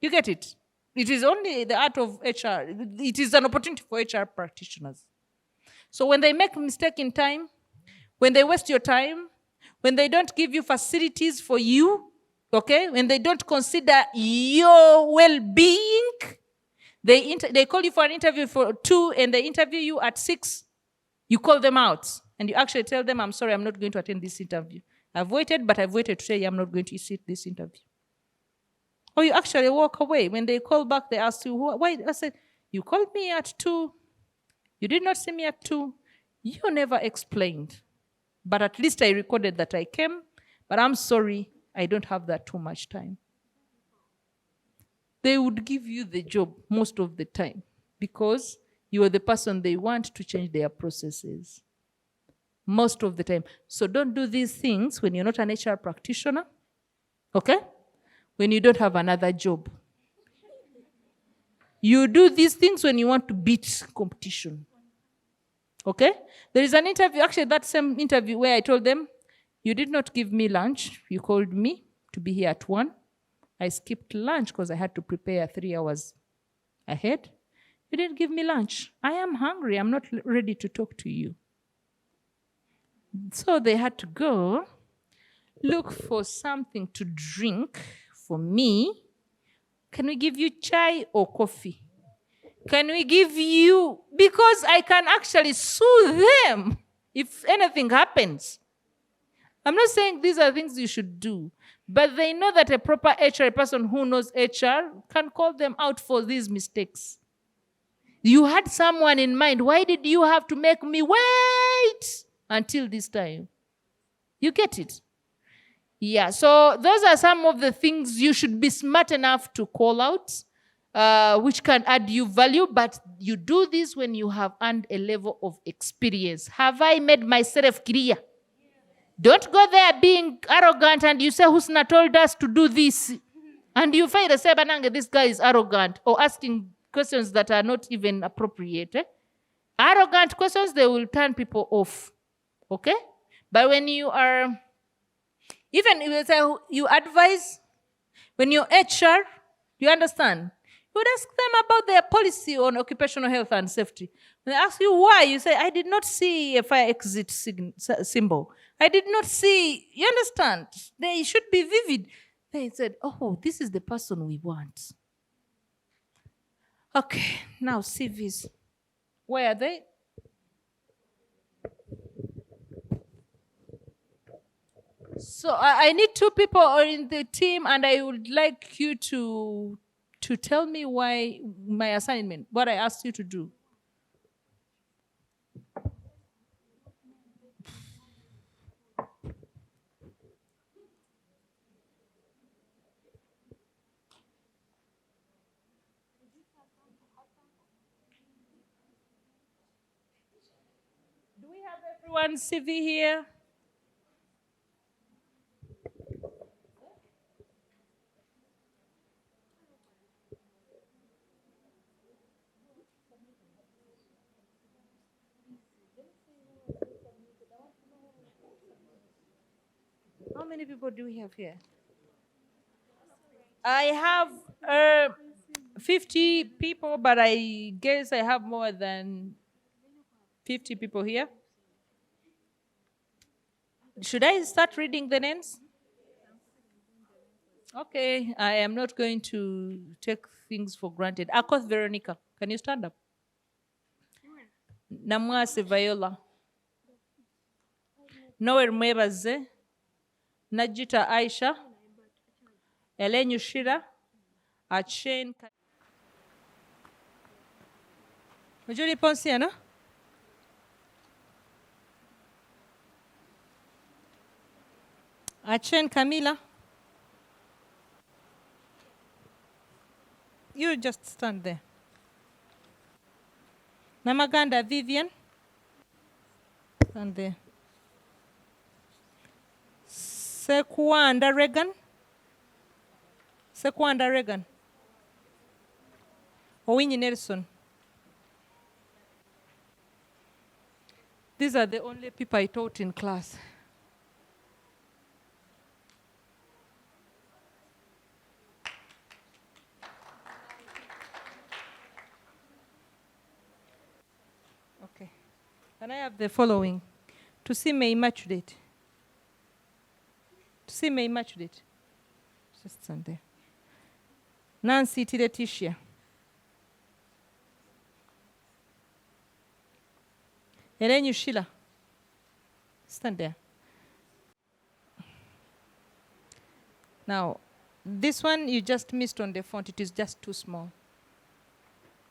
Speaker 1: You get it? It is only the art of HR. It is an opportunity for HR practitioners. So when they make a mistake in time, when they waste your time, when they don't give you facilities for you, okay, when they don't consider your well-being, they call you for an interview for 2 and they interview you at 6, you call them out. And you actually tell them, I'm sorry, I'm not going to attend this interview. I've waited, but I've waited to say I'm not going to sit this interview. Or you actually walk away. When they call back, they ask you, why? I said, you called me at 2. You did not see me at 2. You never explained. But at least I recorded that I came. But I'm sorry, I don't have that too much time. They would give you the job most of the time because you are the person they want to change their processes. most of the time. So don't do these things when you're not an HR practitioner, okay? When you don't have another job. You do these things when you want to beat competition, okay? There is an interview, actually that same interview where I told them, you did not give me lunch. You called me to be here at 1. I skipped lunch because I had to prepare 3 hours ahead. You didn't give me lunch. I am hungry. I'm not ready to talk to you. So they had to go look for something to drink for me. Can we give you chai or coffee? Can we give you, because I can actually sue them if anything happens. I'm not saying these are things you should do, but they know that a proper HR person who knows HR can call them out for these mistakes. You had someone in mind. Why did you have to make me wait until this time? You get it? Yeah, so those are some of the things you should be smart enough to call out, which can add you value, but you do this when you have earned a level of experience. Have I made myself clear? Don't go there being arrogant and you say, Husnah told us to do this. And you find the Sebananga, this guy is arrogant, or asking questions that are not even appropriate. Arrogant questions, they will turn people off. Okay? But when you are, even if you advise, when you're HR, you understand? You would ask them about their policy on occupational health and safety. When they ask you why, you say, I did not see a fire exit symbol. I did not see, you understand? They should be vivid. They said, oh, this is the person we want. Okay, now CVs. Where are they? So I need 2 people in the team, and I would like you to tell me why my assignment, what I asked you to do. Do we have everyone's CV here? How many people do we have here? I have 50 people, but I guess I have more than 50 people here. Should I start reading the names? Okay, I am not going to take things for granted. Akoth Veronica, can you stand up? Namwase Viola. Noel Mwebaze. Najita Aisha. Elenyu Shira. Achen. Ujuli Ponsia, no? Achen Camila. You just stand there. Namaganda Vivian. Stand there. Sekwanda Regan. Sekwanda Regan. Owinyi Nelson. These are the only people I taught in class. Okay. Can I have the following? To see May Immaculate. To see May Immaculate. Just stand there. Nancy Letitia. Elenyu Sheila. Stand there. Now, this one you just missed on the font. It is just too small.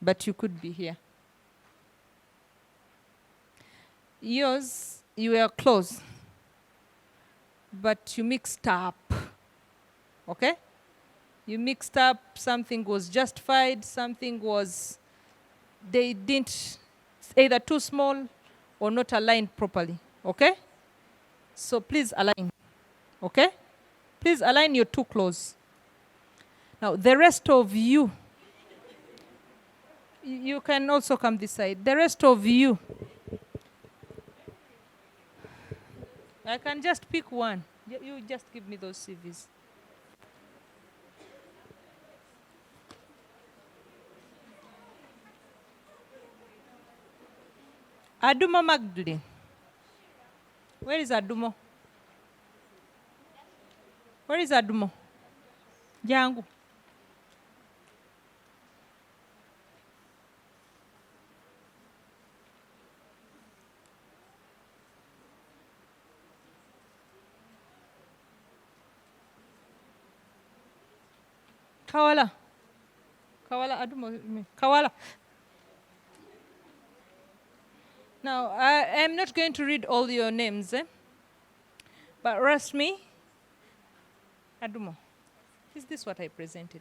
Speaker 1: But you could be here. Yours, you were close. But you mixed up. Okay? You mixed up. Something was justified. Something was, they didn't, either too small or not aligned properly. Okay? So please align. Okay? Please align your two clothes. Now, the rest of you, you can also come this side. The rest of you, I can just pick one. You just give me those CVs. Adumo Magdalene. Where is Adumo? Where is Adumo? Jangu. Kawala. Kawala, Adumo. Kawala. Now, I'm not going to read all your names, but trust me. Adumo, is this what I presented?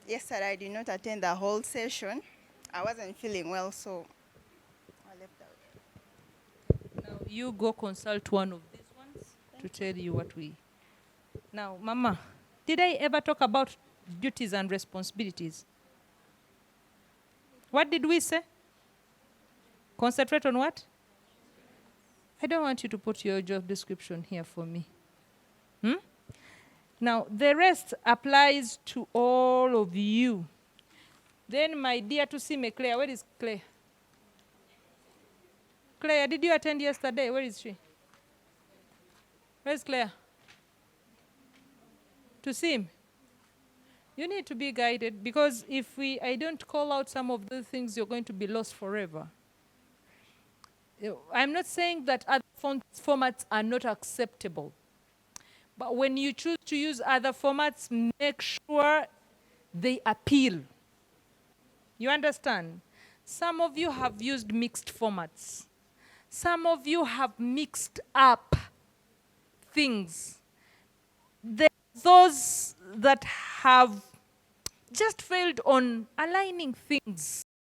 Speaker 12: Yesterday, I did not attend the whole session. I wasn't feeling well, so I left out.
Speaker 1: Now, you go consult one of these ones to tell you what we... Now, Mama, did I ever talk about duties and responsibilities? What did we say? Concentrate on what? I don't want you to put your job description here for me. Now, the rest applies to all of you. Then, my dear to see me, Claire, where is Claire? Claire, did you attend yesterday? Where is she? Where's Claire? To see him. You need to be guided, because if I don't call out some of those things, you're going to be lost forever. I'm not saying that other formats are not acceptable. But when you choose to use other formats, make sure they appeal. You understand? Some of you have used mixed formats. Some of you have mixed up things. There are those that have just failed on aligning things.